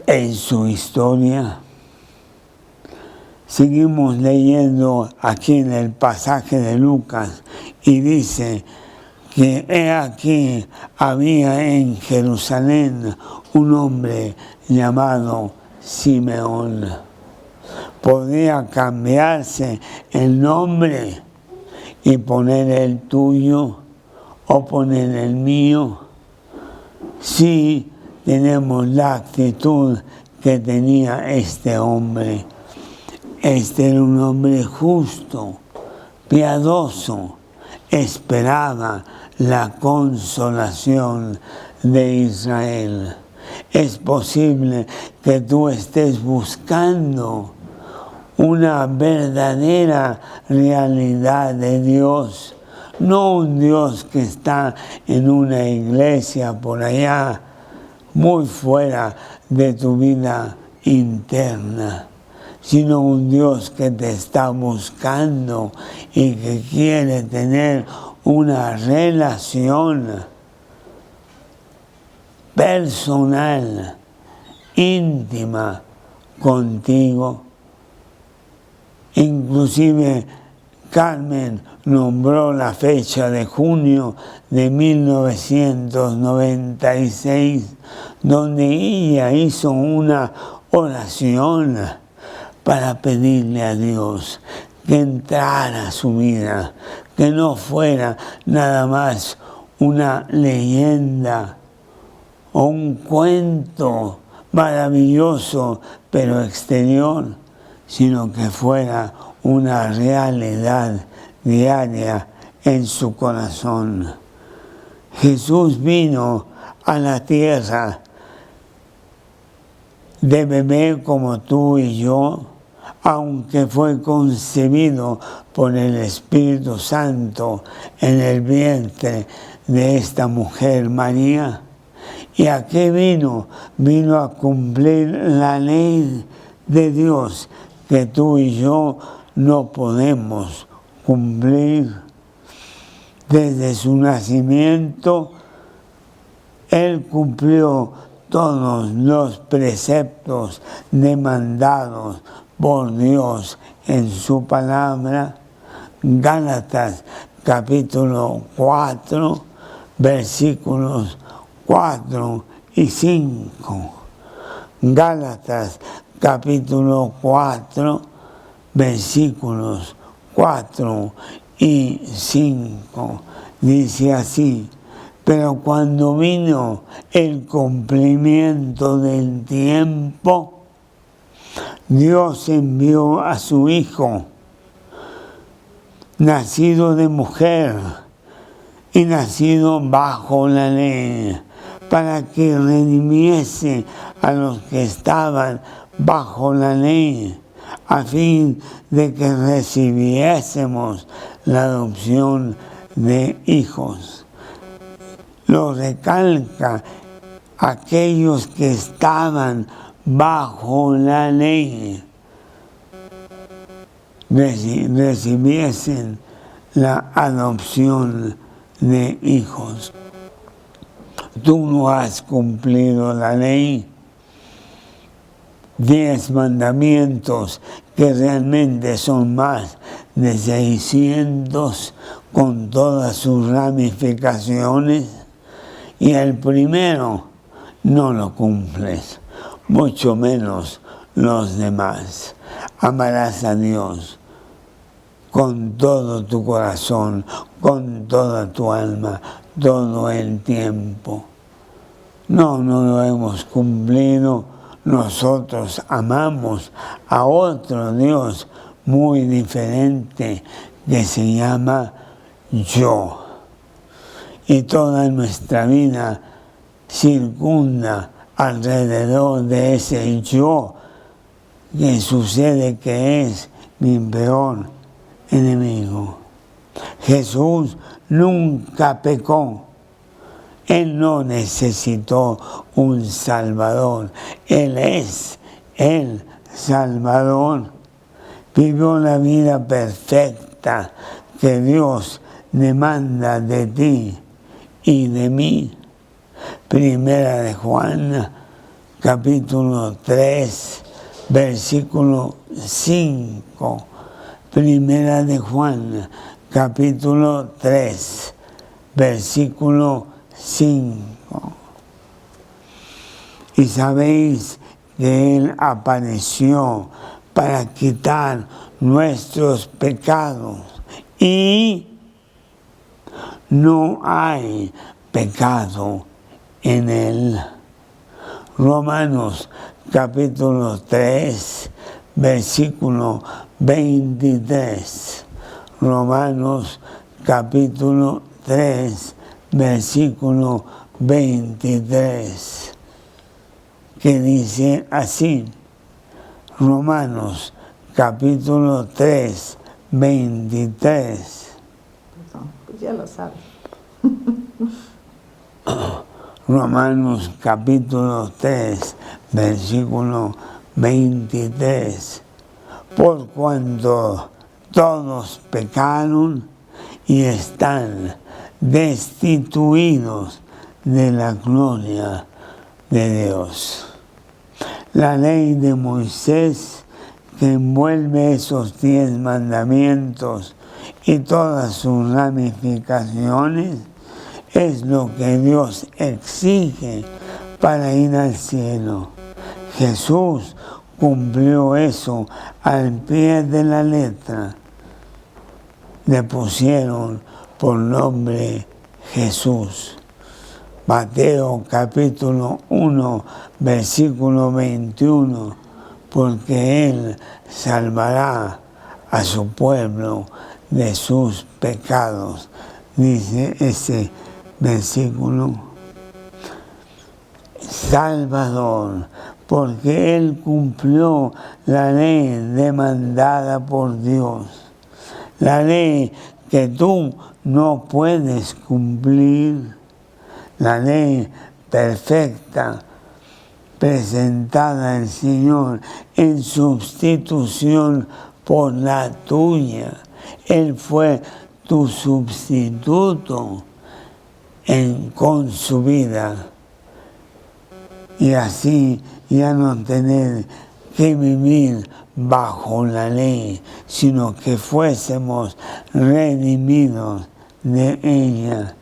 en su historia. Seguimos leyendo aquí en el pasaje de Lucas y dice que he aquí había en Jerusalén un hombre llamado Simeón. Podía cambiarse el nombre y poner el tuyo o poner el mío. Sí, tenemos la actitud que tenía este hombre. Este era un hombre justo, piadoso, esperaba la consolación de Israel. Es posible que tú estés buscando una verdadera realidad de Dios, no un Dios que está en una iglesia por allá, muy fuera de tu vida interna, sino un Dios que te está buscando y que quiere tener una relación personal, íntima contigo. Inclusive Carmen nombró la fecha de junio de 1996, donde ella hizo una oración para pedirle a Dios que entrara a su vida, que no fuera nada más una leyenda o un cuento maravilloso pero exterior, sino que fuera una realidad diaria en su corazón. Jesús vino a la tierra de bebé como tú y yo, aunque fue concebido por el Espíritu Santo en el vientre de esta mujer María. ¿Y a qué vino? Vino a cumplir la ley de Dios que tú y yo no podemos cumplir. Desde su nacimiento, Él cumplió todos los preceptos demandados por Dios en su palabra. Gálatas capítulo 4, versículos 4 y 5. Gálatas capítulo 4, versículos 4 y 5. Dice así: pero cuando vino el cumplimiento del tiempo, Dios envió a su Hijo, nacido de mujer y nacido bajo la ley, para que redimiese a los que estaban bajo la ley, a fin de que recibiésemos la adopción de hijos. Lo recalca: aquellos que estaban bajo la ley recibiesen la adopción de hijos. Tú no has cumplido la ley. 10 mandamientos, que realmente son más de 600 con todas sus ramificaciones, y el primero no lo cumples, mucho menos los demás. Amarás a Dios con todo tu corazón, con toda tu alma, todo el tiempo. No lo hemos cumplido. Nosotros amamos a otro Dios muy diferente que se llama yo. Y toda nuestra vida circunda alrededor de ese yo, que sucede que es mi peor enemigo. Jesús nunca pecó. Él no necesitó un Salvador. Él es el Salvador. Vivió la vida perfecta que Dios demanda de ti y de mí. Primera de Juan, capítulo 3, versículo 5. Primera de Juan, capítulo 3, versículo 5. Y sabéis que Él apareció para quitar nuestros pecados, y no hay pecado en Él. Romanos capítulo 3, versículo 23. Romanos capítulo 3, versículo 23, que dice así. Romanos capítulo 3, 23. Pues ya lo sabes. Romanos capítulo 3, versículo 23. Por cuanto todos pecaron y están destituidos de la gloria de Dios. La ley de Moisés, que envuelve esos 10 mandamientos y todas sus ramificaciones, es lo que Dios exige para ir al cielo. Jesús cumplió eso al pie de la letra. Le pusieron por nombre Jesús. Mateo capítulo 1, versículo 21, porque Él salvará a su pueblo de sus pecados, dice ese versículo. Salvador, porque Él cumplió la ley demandada por Dios, la ley que tú no puedes cumplir, la ley perfecta, presentada al Señor en sustitución por la tuya. Él fue tu sustituto con su vida. Y así ya no tener que vivir bajo la ley, sino que fuésemos redimidos de ella.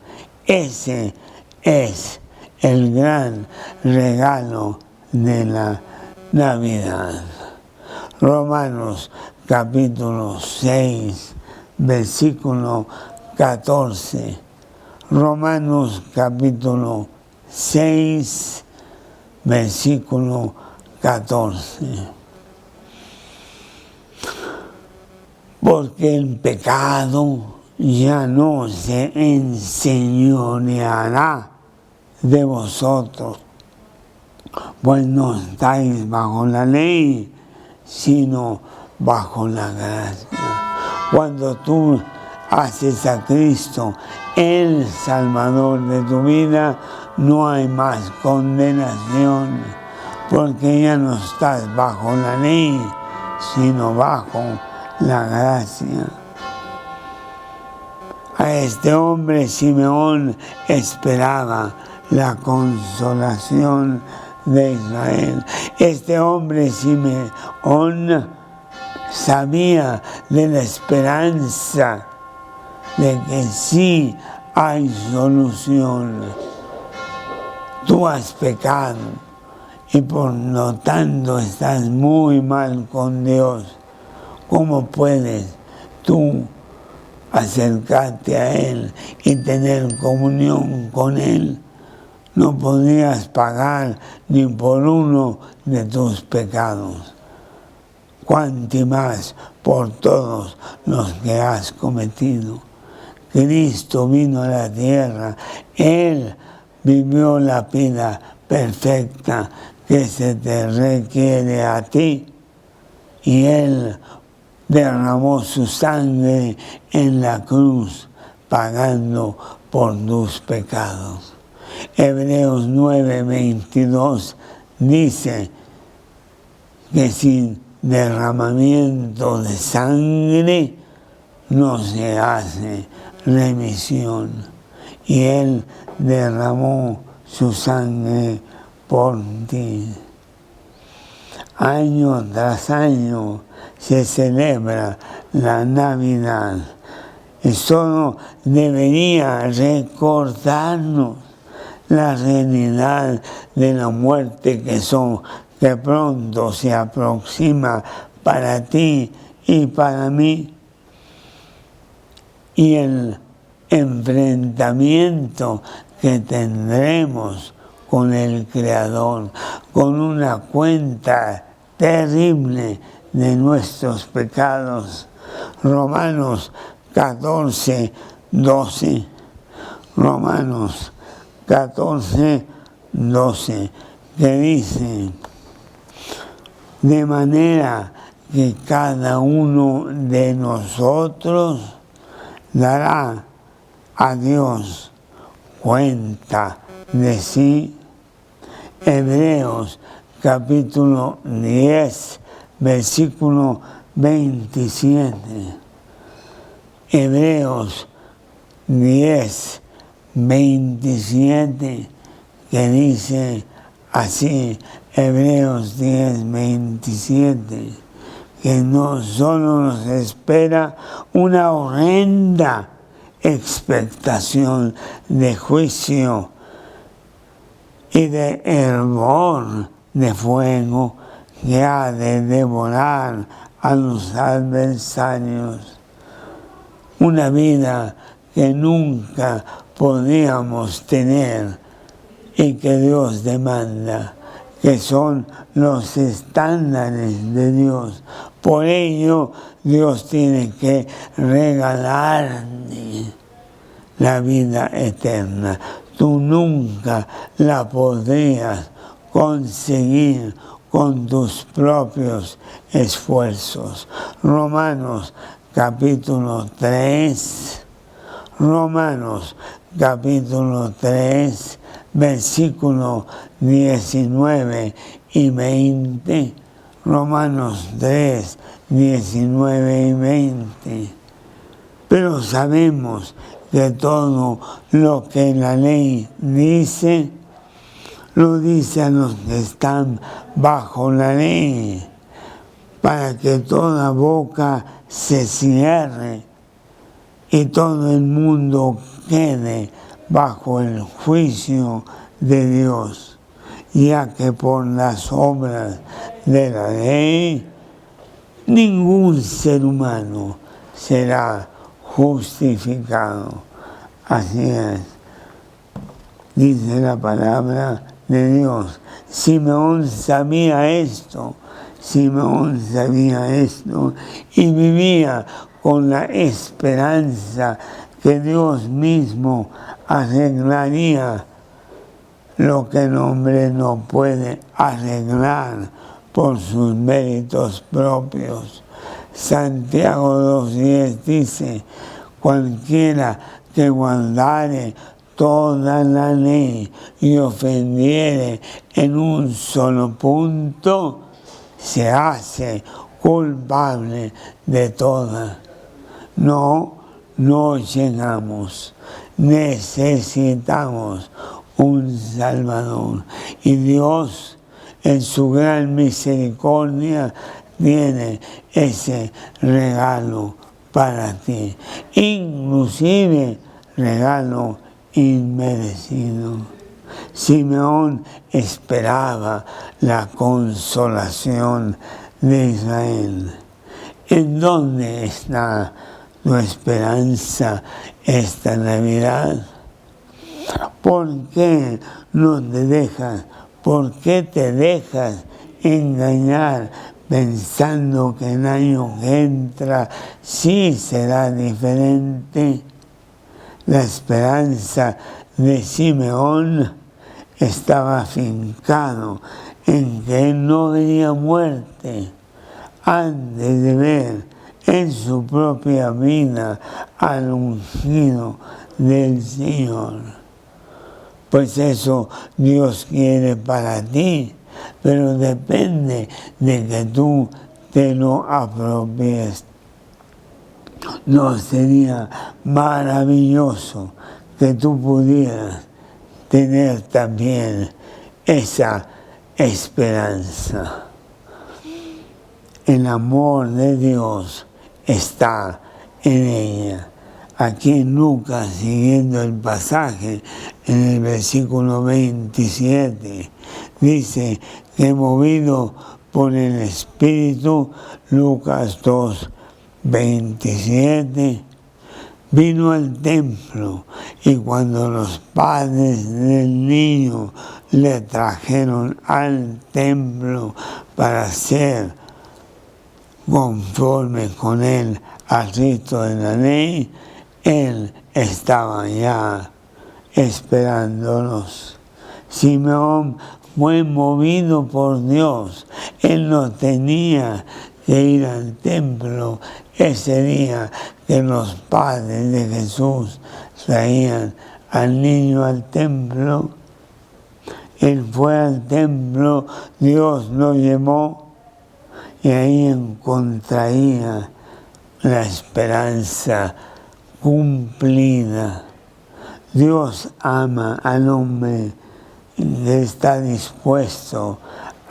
Ese es el gran regalo de la Navidad. Romanos capítulo 6, versículo 14. Romanos capítulo 6, versículo 14. Porque el pecado ya no se enseñoreará de vosotros, pues no estáis bajo la ley, sino bajo la gracia. Cuando tú haces a Cristo el Salvador de tu vida, no hay más condenación, porque ya no estás bajo la ley, sino bajo la gracia. A este hombre Simeón esperaba la consolación de Israel. Este hombre Simeón sabía de la esperanza de que sí hay solución. Tú has pecado y por lo tanto estás muy mal con Dios. ¿Cómo puedes tú acercarte a Él y tener comunión con Él? No podrías pagar ni por uno de tus pecados, cuanto más por todos los que has cometido. Cristo vino a la tierra, Él vivió la vida perfecta que se te requiere a ti, y Él derramó su sangre en la cruz, pagando por tus pecados. Hebreos 9:22 dice que sin derramamiento de sangre no se hace remisión. Y Él derramó su sangre por ti. Año tras año se celebra la Navidad. Eso debería recordarnos la realidad de la muerte que pronto se aproxima para ti y para mí, y el enfrentamiento que tendremos con el Creador, con una cuenta terrible de nuestros pecados. Romanos 14:12. Romanos 14:12, que dice: de manera que cada uno de nosotros dará a Dios cuenta de sí. Hebreos capítulo 10, versículo 27. Hebreos 10, 27, que dice así, Hebreos 10, 27, que no solo nos espera una horrenda expectación de juicio y de hervor de fuego que ha de devorar a los adversarios. Una vida que nunca podíamos tener y que Dios demanda, que son los estándares de Dios. Por ello, Dios tiene que regalarte la vida eterna. Tú nunca la podrías conseguir con tus propios esfuerzos. Romanos capítulo 3, Romanos capítulo 3, versículos 19 y 20, Romanos 3, 19 y 20. Pero sabemos que todo lo que la ley dice, lo dice a los que están bajo la ley, para que toda boca se cierre y todo el mundo quede bajo el juicio de Dios, ya que por las obras de la ley ningún ser humano será justificado. Así es, dice la palabra de Dios. Simeón sabía esto y vivía con la esperanza que Dios mismo arreglaría lo que el hombre no puede arreglar por sus méritos propios. Santiago 2:10 dice: cualquiera que guardare toda la ley y ofendiere en un solo punto, se hace culpable de toda. No llegamos, necesitamos un Salvador. Y Dios, en su gran misericordia, tiene ese regalo para ti, inclusive regalo inmerecido. Simeón esperaba la consolación de Israel. ¿En dónde está tu esperanza esta Navidad? ¿Por qué no te dejas? ¿Por qué te dejas engañar pensando que el año que entra sí será diferente? La esperanza de Simeón estaba afincado en que él no vería muerte antes de ver en su propia vida al ungido del Señor. Pues eso Dios quiere para ti, pero depende de que tú te lo apropies. ¿No sería maravilloso que tú pudieras tener también esa esperanza? El amor de Dios está en ella. Aquí en Lucas, siguiendo el pasaje, en el versículo 27, dice que movido por el Espíritu, Lucas 2, 27, vino al templo, y cuando los padres del niño le trajeron al templo para ser conforme con él al rito de la ley, él estaba ya esperándolos. Simeón fue movido por Dios. Él no tenía que ir al templo ese día que los padres de Jesús traían al niño al templo. Él fue al templo, Dios lo llevó y ahí encontraría la esperanza cumplida. Dios ama al hombre que está dispuesto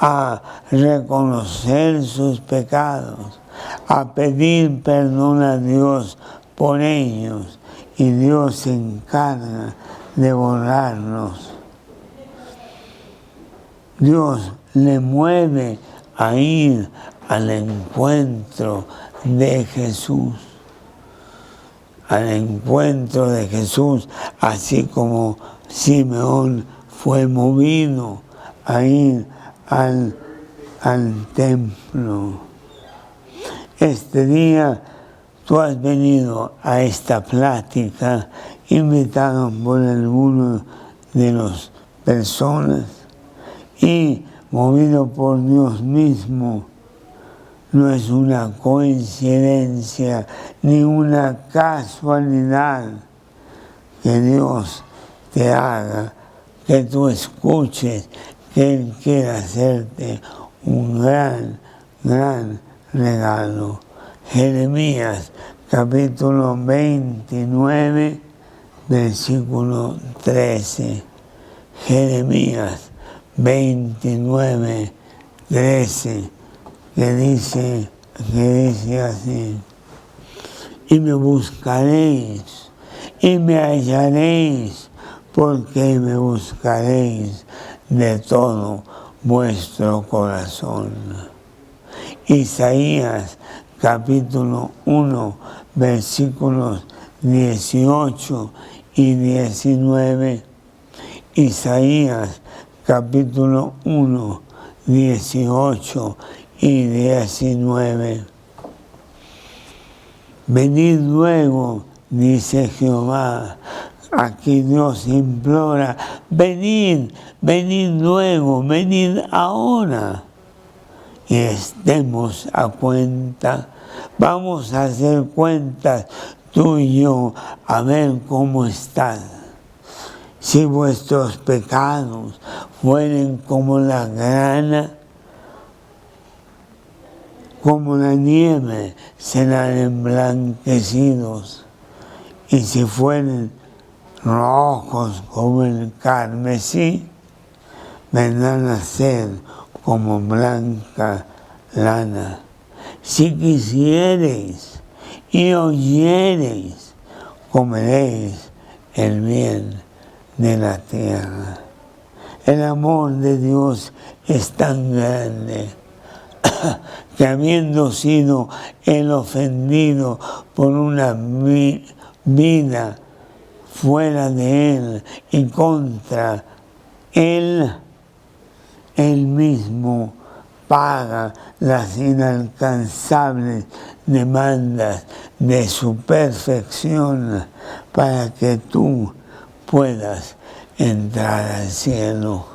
a reconocer sus pecados, a pedir perdón a Dios por ellos, y Dios se encarga de borrarlos. Dios le mueve a ir al encuentro de Jesús. Al encuentro de Jesús, así como Simeón fue movido a ir al templo. Este día tú has venido a esta plática invitado por algunos de las personas y movido por Dios mismo. No es una coincidencia ni una casualidad que Dios te haga que tú escuches que Él quiere hacerte un gran regalo. Jeremías capítulo 29, versículo 13. Jeremías 29, 13, que dice así: y me buscaréis y me hallaréis, porque me buscaréis de todo vuestro corazón. Isaías capítulo 1, versículos 18 y 19. Isaías capítulo 1, 18 y 19. Venid luego, dice Jehová. Aquí Dios implora: venid, venid luego, venid ahora. Y estemos a cuenta. Vamos a hacer cuentas tú y yo, a ver cómo están. Si vuestros pecados fueren como la grana, como la nieve, serán emblanquecidos. Y si fueren rojos como el carmesí, vendrán a ser como blanca lana. Si quisiereis y oyereis, comeréis el bien de la tierra. El amor de Dios es tan grande que, habiendo sido Él ofendido por una vida fuera de Él y contra Él, Él mismo paga las inalcanzables demandas de su perfección para que tú puedas entrar al cielo.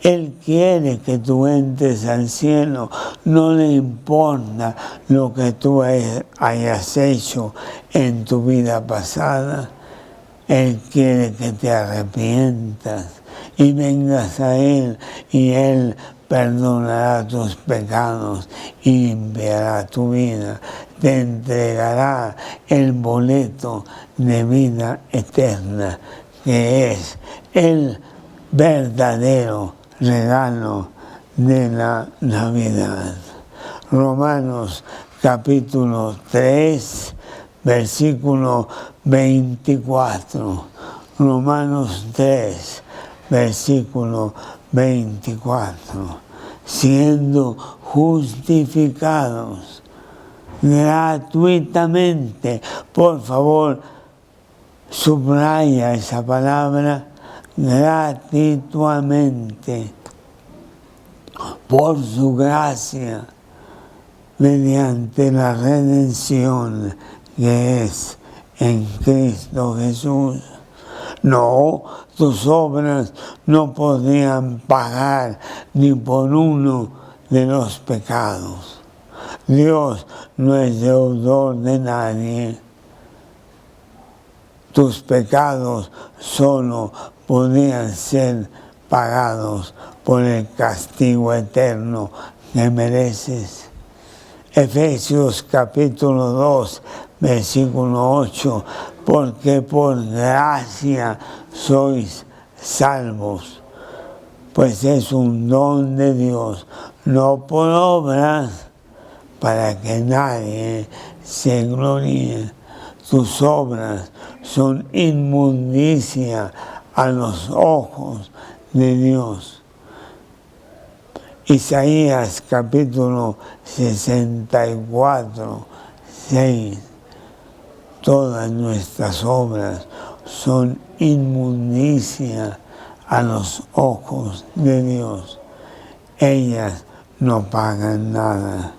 Él quiere que tú entres al cielo, no le importa lo que tú hayas hecho en tu vida pasada. Él quiere que te arrepientas y vengas a Él, y Él perdonará tus pecados y limpiará tu vida. Te entregará el boleto de vida eterna, que es el verdadero regalo de la Navidad. Romanos capítulo 3, versículo 24. Romanos 3, versículo 24. Siendo justificados gratuitamente. Por favor, subraya esa palabra: gratuitamente, por su gracia, mediante la redención que es en Cristo Jesús. No, tus obras no podrían pagar ni por uno de los pecados. Dios no es deudor de nadie. Tus pecados solo podrían ser pagados por el castigo eterno que mereces. Efesios capítulo 2, versículo 8, porque por gracia sois salvos, pues es un don de Dios, no por obras, para que nadie se gloríe. Tus obras son inmundicia a los ojos de Dios. Isaías capítulo 64, 6. Todas nuestras obras son inmundicia a los ojos de Dios. Ellas no pagan nada.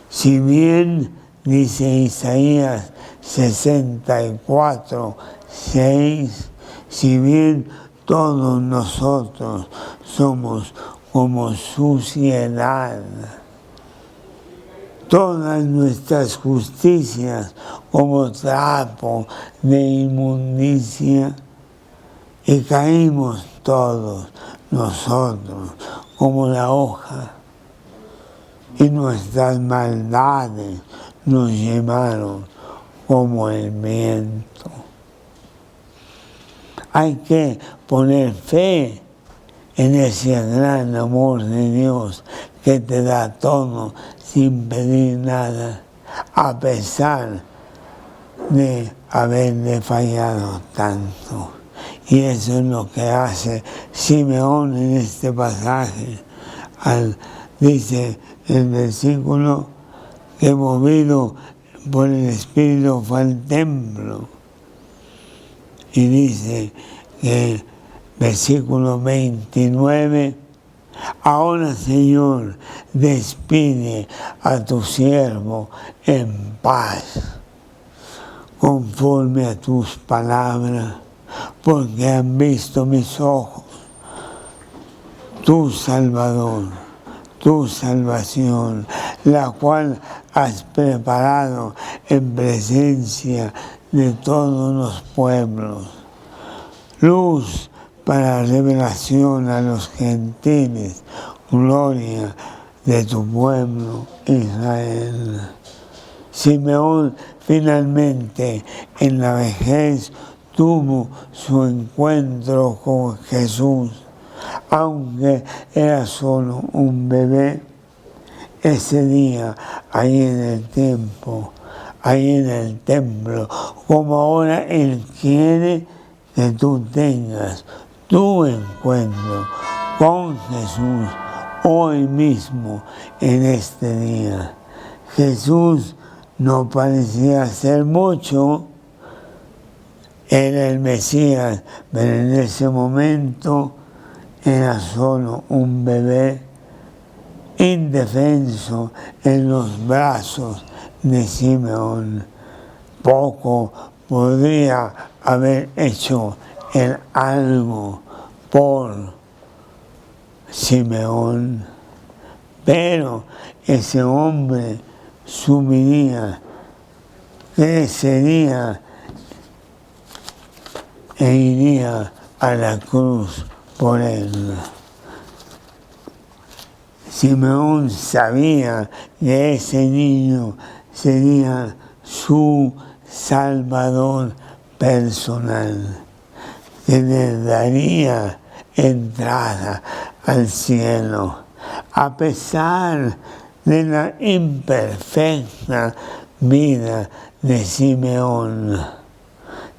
Si bien, dice Isaías 64, 6, si bien todos nosotros somos como suciedad, todas nuestras justicias como trapo de inmundicia, y caímos todos nosotros como la hoja, y nuestras maldades nos llevaron como el viento. Hay que poner fe en ese gran amor de Dios que te da todo sin pedir nada, a pesar de haberle fallado tanto. Y eso es lo que hace Simeón en este pasaje. Dice el versículo que movido por el Espíritu fue al templo. Y dice que versículo 29, ahora Señor, despide a tu siervo en paz, conforme a tus palabras, porque han visto mis ojos tu Salvador, tu salvación, la cual has preparado en presencia de todos los pueblos, luz para revelación a los gentiles, gloria de tu pueblo Israel. Simeón finalmente en la vejez tuvo su encuentro con Jesús, aunque era solo un bebé. Ese día, ahí en el templo, como ahora Él quiere que tú tengas tu encuentro con Jesús hoy mismo, en este día. Jesús no parecía ser mucho, era el Mesías, pero en ese momento era solo un bebé indefenso en los brazos de Simeón. Poco podría haber hecho él algo por Simeón, pero ese hombre subiría, crecería e iría a la cruz por él. Simeón sabía que ese niño sería su Salvador personal, que le daría entrada al cielo, a pesar de la imperfecta vida de Simeón.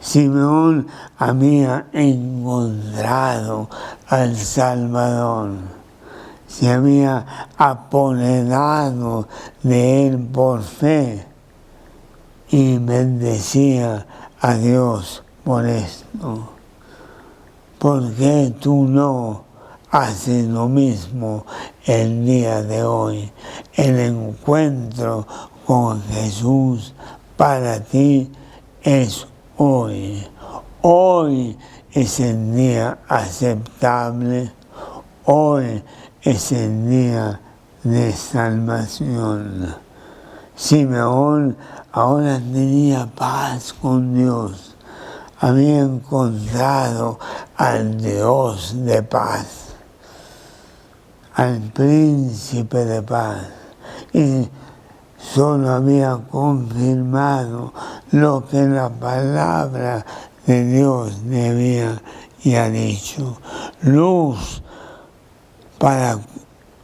Simeón había encontrado al Salvador, se había apoderado de él por fe y bendecía a Dios por esto. ¿Por qué tú no haces lo mismo el día de hoy? El encuentro con Jesús para ti es hoy. Hoy es el día aceptable. Hoy es el día de salvación. Simeón ahora tenía paz con Dios. Había encontrado al Dios de paz, al príncipe de paz, y solo había confirmado lo que la palabra de Dios le había ya dicho. Luz para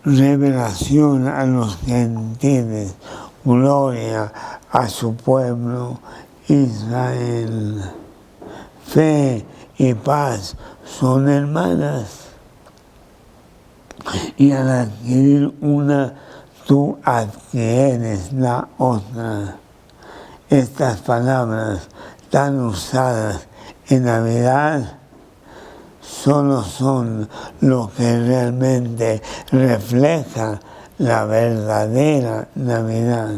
revelación a los gentiles, gloria a su pueblo Israel. Fe y paz son hermanas, y al adquirir una, tú adquieres la otra. Estas palabras tan usadas en Navidad solo son lo que realmente refleja la verdadera Navidad.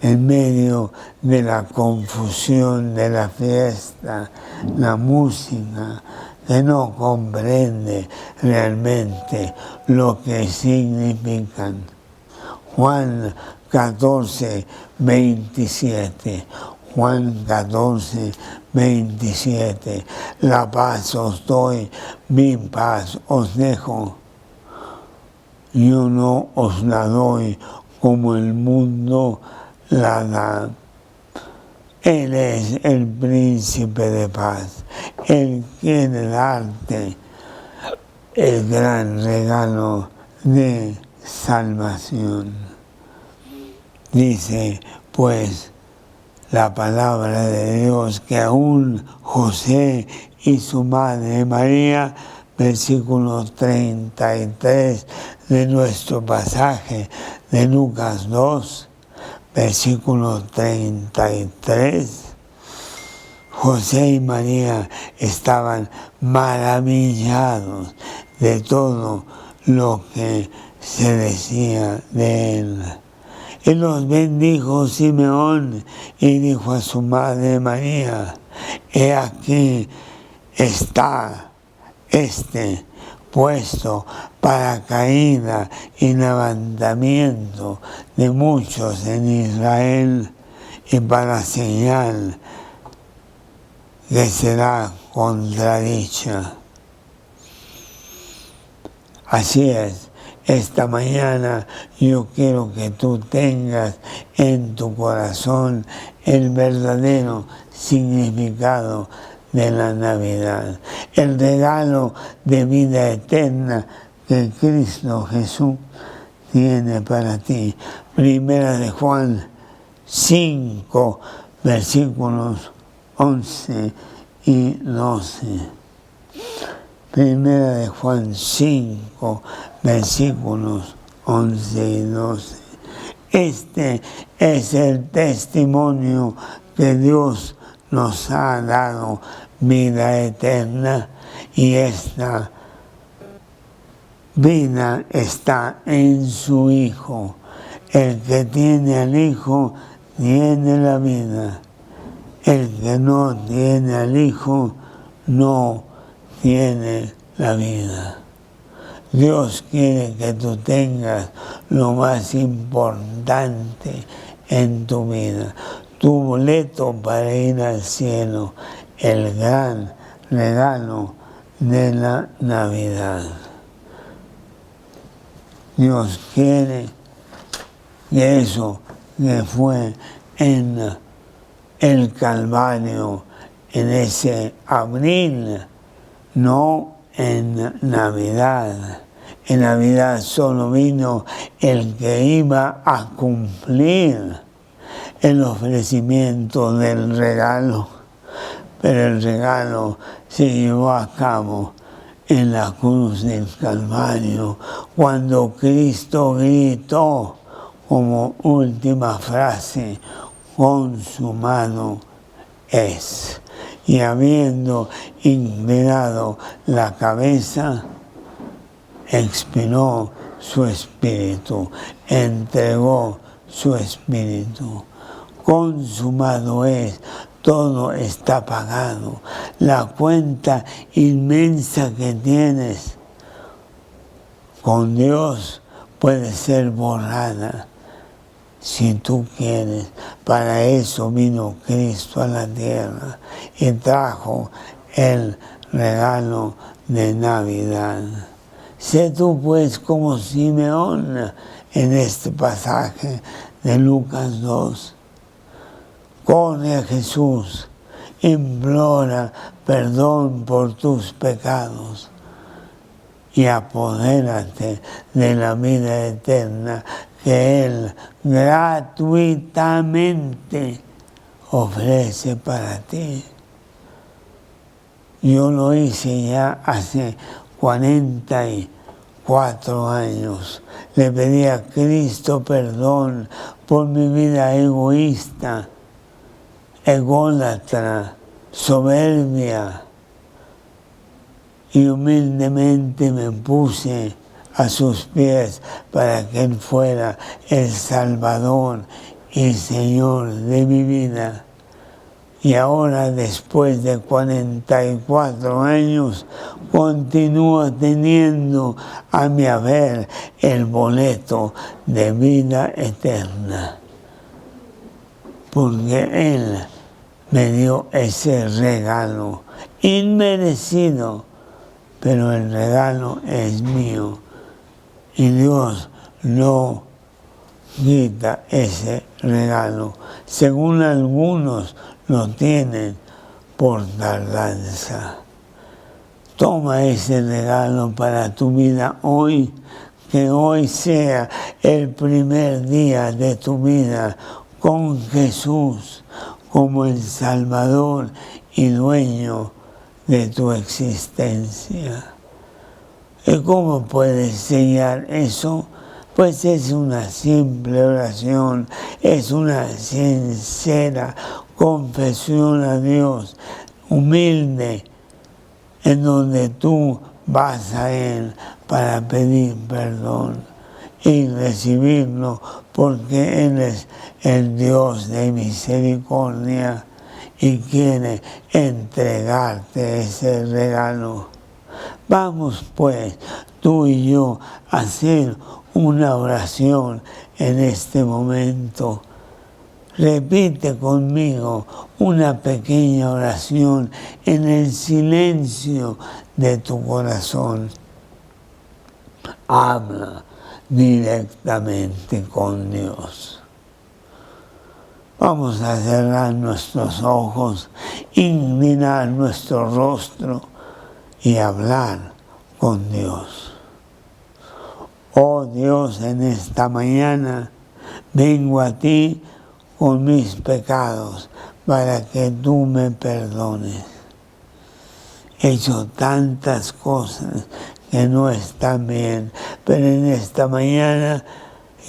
En medio de la confusión de la fiesta, la música que no comprende realmente lo que significan. Juan 14, 27. Juan 14, 27. La paz os doy, mi paz os dejo. Yo no os la doy como el mundo la da. Él es el príncipe de paz. Él quiere darte el gran regalo de salvación. Dice, pues, la palabra de Dios que aún José y su madre María, versículo 33 de nuestro pasaje de Lucas 2, versículo 33, José y María estaban maravillados de todo lo que se decía de él. Y los bendijo Simeón y dijo a su madre María, he aquí está puesto para caída y levantamiento de muchos en Israel y para señal que será contradicha. Así es, esta mañana yo quiero que tú tengas en tu corazón el verdadero significado de la Navidad, el regalo de vida eterna que Cristo Jesús tiene para ti. Primera de Juan 5, versículos 11 y 12. Primera de Juan 5, versículos 11 y 12. Este es el testimonio que Dios nos ha dado, vida eterna, y esta vida está en su Hijo. El que tiene al Hijo tiene la vida. El que no tiene al Hijo no tiene la vida. Dios quiere que tú tengas lo más importante en tu vida, tu boleto para ir al cielo, el gran regalo de la Navidad. Dios quiere que eso que fue en el Calvario, en ese abril, no en Navidad. En Navidad solo vino el que iba a cumplir el ofrecimiento del regalo, pero el regalo se llevó a cabo en la cruz del Calvario, cuando Cristo gritó como última frase, consumado es. Y habiendo inclinado la cabeza, expiró su espíritu, entregó su espíritu. Consumado es, todo está pagado. La cuenta inmensa que tienes con Dios puede ser borrada si tú quieres. Para eso vino Cristo a la tierra y trajo el regalo de Navidad. Sé tú pues como Simeón en este pasaje de Lucas 2. Corre a Jesús, implora perdón por tus pecados y apodérate de la vida eterna que Él gratuitamente ofrece para ti. Yo lo hice ya hace 44 años. Le pedí a Cristo perdón por mi vida egoísta, ególatra, soberbia, y humildemente me puse a sus pies para que Él fuera el Salvador y Señor de mi vida. Y ahora, después de 44 años, continúo teniendo a mi haber el boleto de vida eterna. Porque Él me dio ese regalo inmerecido, pero el regalo es mío y Dios no quita ese regalo. Según algunos lo tienen por tardanza. Toma ese regalo para tu vida hoy, que hoy sea el primer día de tu vida con Jesús como el Salvador y dueño de tu existencia. ¿Y cómo puedes sellar eso? Pues es una simple oración, es una sincera confesión a Dios, humilde, en donde tú vas a Él para pedir perdón y recibirlo, porque Él es el Dios de misericordia y quiere entregarte ese regalo. Vamos pues, tú y yo, a hacer una oración en este momento. Repite conmigo una pequeña oración en el silencio de tu corazón. Habla directamente con Dios. Vamos a cerrar nuestros ojos, inclinar nuestro rostro y hablar con Dios. Oh Dios, en esta mañana vengo a ti con mis pecados para que tú me perdones. He hecho tantas cosas que no están bien, pero en esta mañana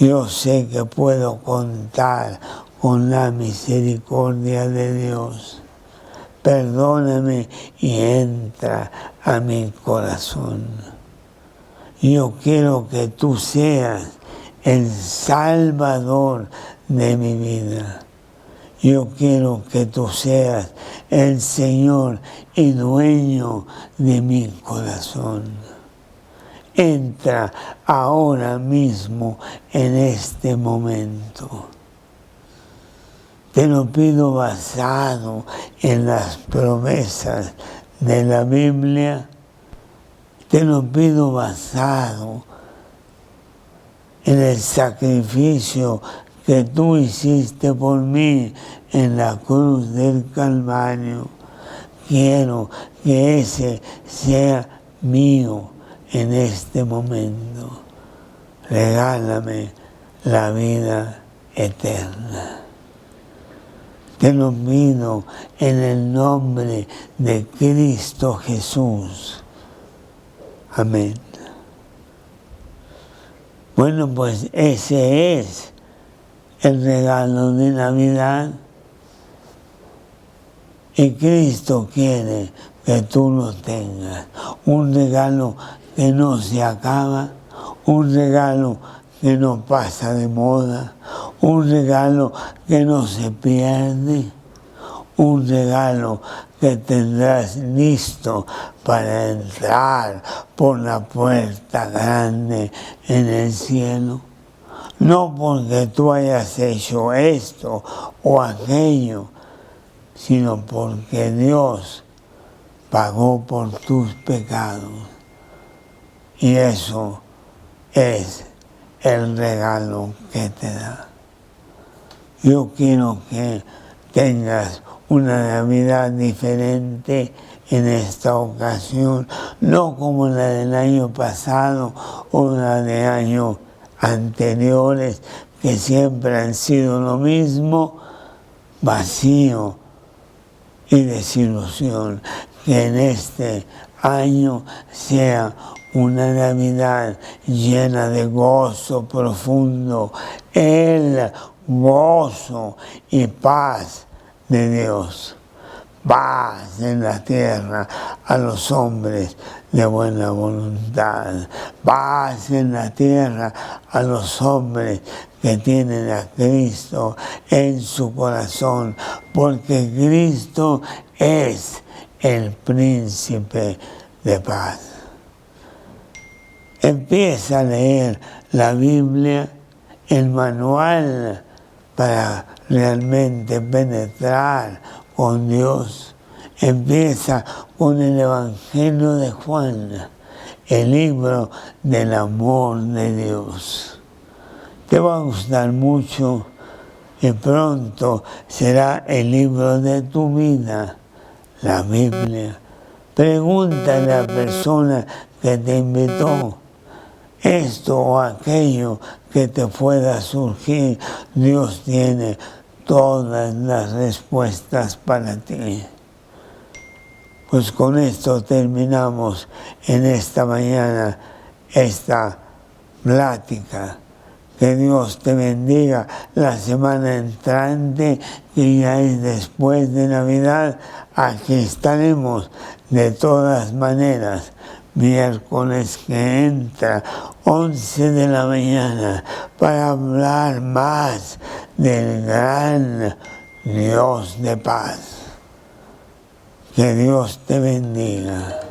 yo sé que puedo contar con la misericordia de Dios. Perdóname y entra a mi corazón. Yo quiero que tú seas el Salvador de mi vida. Yo quiero que tú seas el Señor y dueño de mi corazón. Entra ahora mismo en este momento. Te lo pido basado en las promesas de la Biblia. Te lo pido basado en el sacrificio que tú hiciste por mí en la cruz del Calvario. Quiero que ese sea mío en este momento. Regálame la vida eterna. Te lo pido en el nombre de Cristo Jesús. Amén. Bueno, pues ese es el regalo de Navidad. Y Cristo quiere que tú lo tengas. Un regalo que no se acaba, un regalo que no pasa de moda, un regalo que no se pierde, un regalo que tendrás listo para entrar por la puerta grande en el cielo. No porque tú hayas hecho esto o aquello, sino porque Dios pagó por tus pecados. Y eso es el regalo que te da. Yo quiero que tengas una Navidad diferente en esta ocasión, no como la del año pasado o la de años anteriores, que siempre han sido lo mismo, vacío y desilusión. Que en este año sea una Navidad llena de gozo profundo, el gozo y paz de Dios. Paz en la tierra a los hombres de buena voluntad. Paz en la tierra a los hombres que tienen a Cristo en su corazón, porque Cristo es el príncipe de paz. Empieza a leer la Biblia, el manual para realmente penetrar con Dios. Empieza con el Evangelio de Juan, el libro del amor de Dios. Te va a gustar mucho y pronto será el libro de tu vida, la Biblia. Pregúntale a la persona que te invitó esto o aquello que te pueda surgir. Dios tiene todas las respuestas para ti. Pues con esto terminamos en esta mañana esta plática. Que Dios te bendiga la semana entrante, que ya es después de Navidad. Aquí estaremos de todas maneras. Miércoles que entra, 11 de la mañana, para hablar más del gran Dios de paz. Que Dios te bendiga.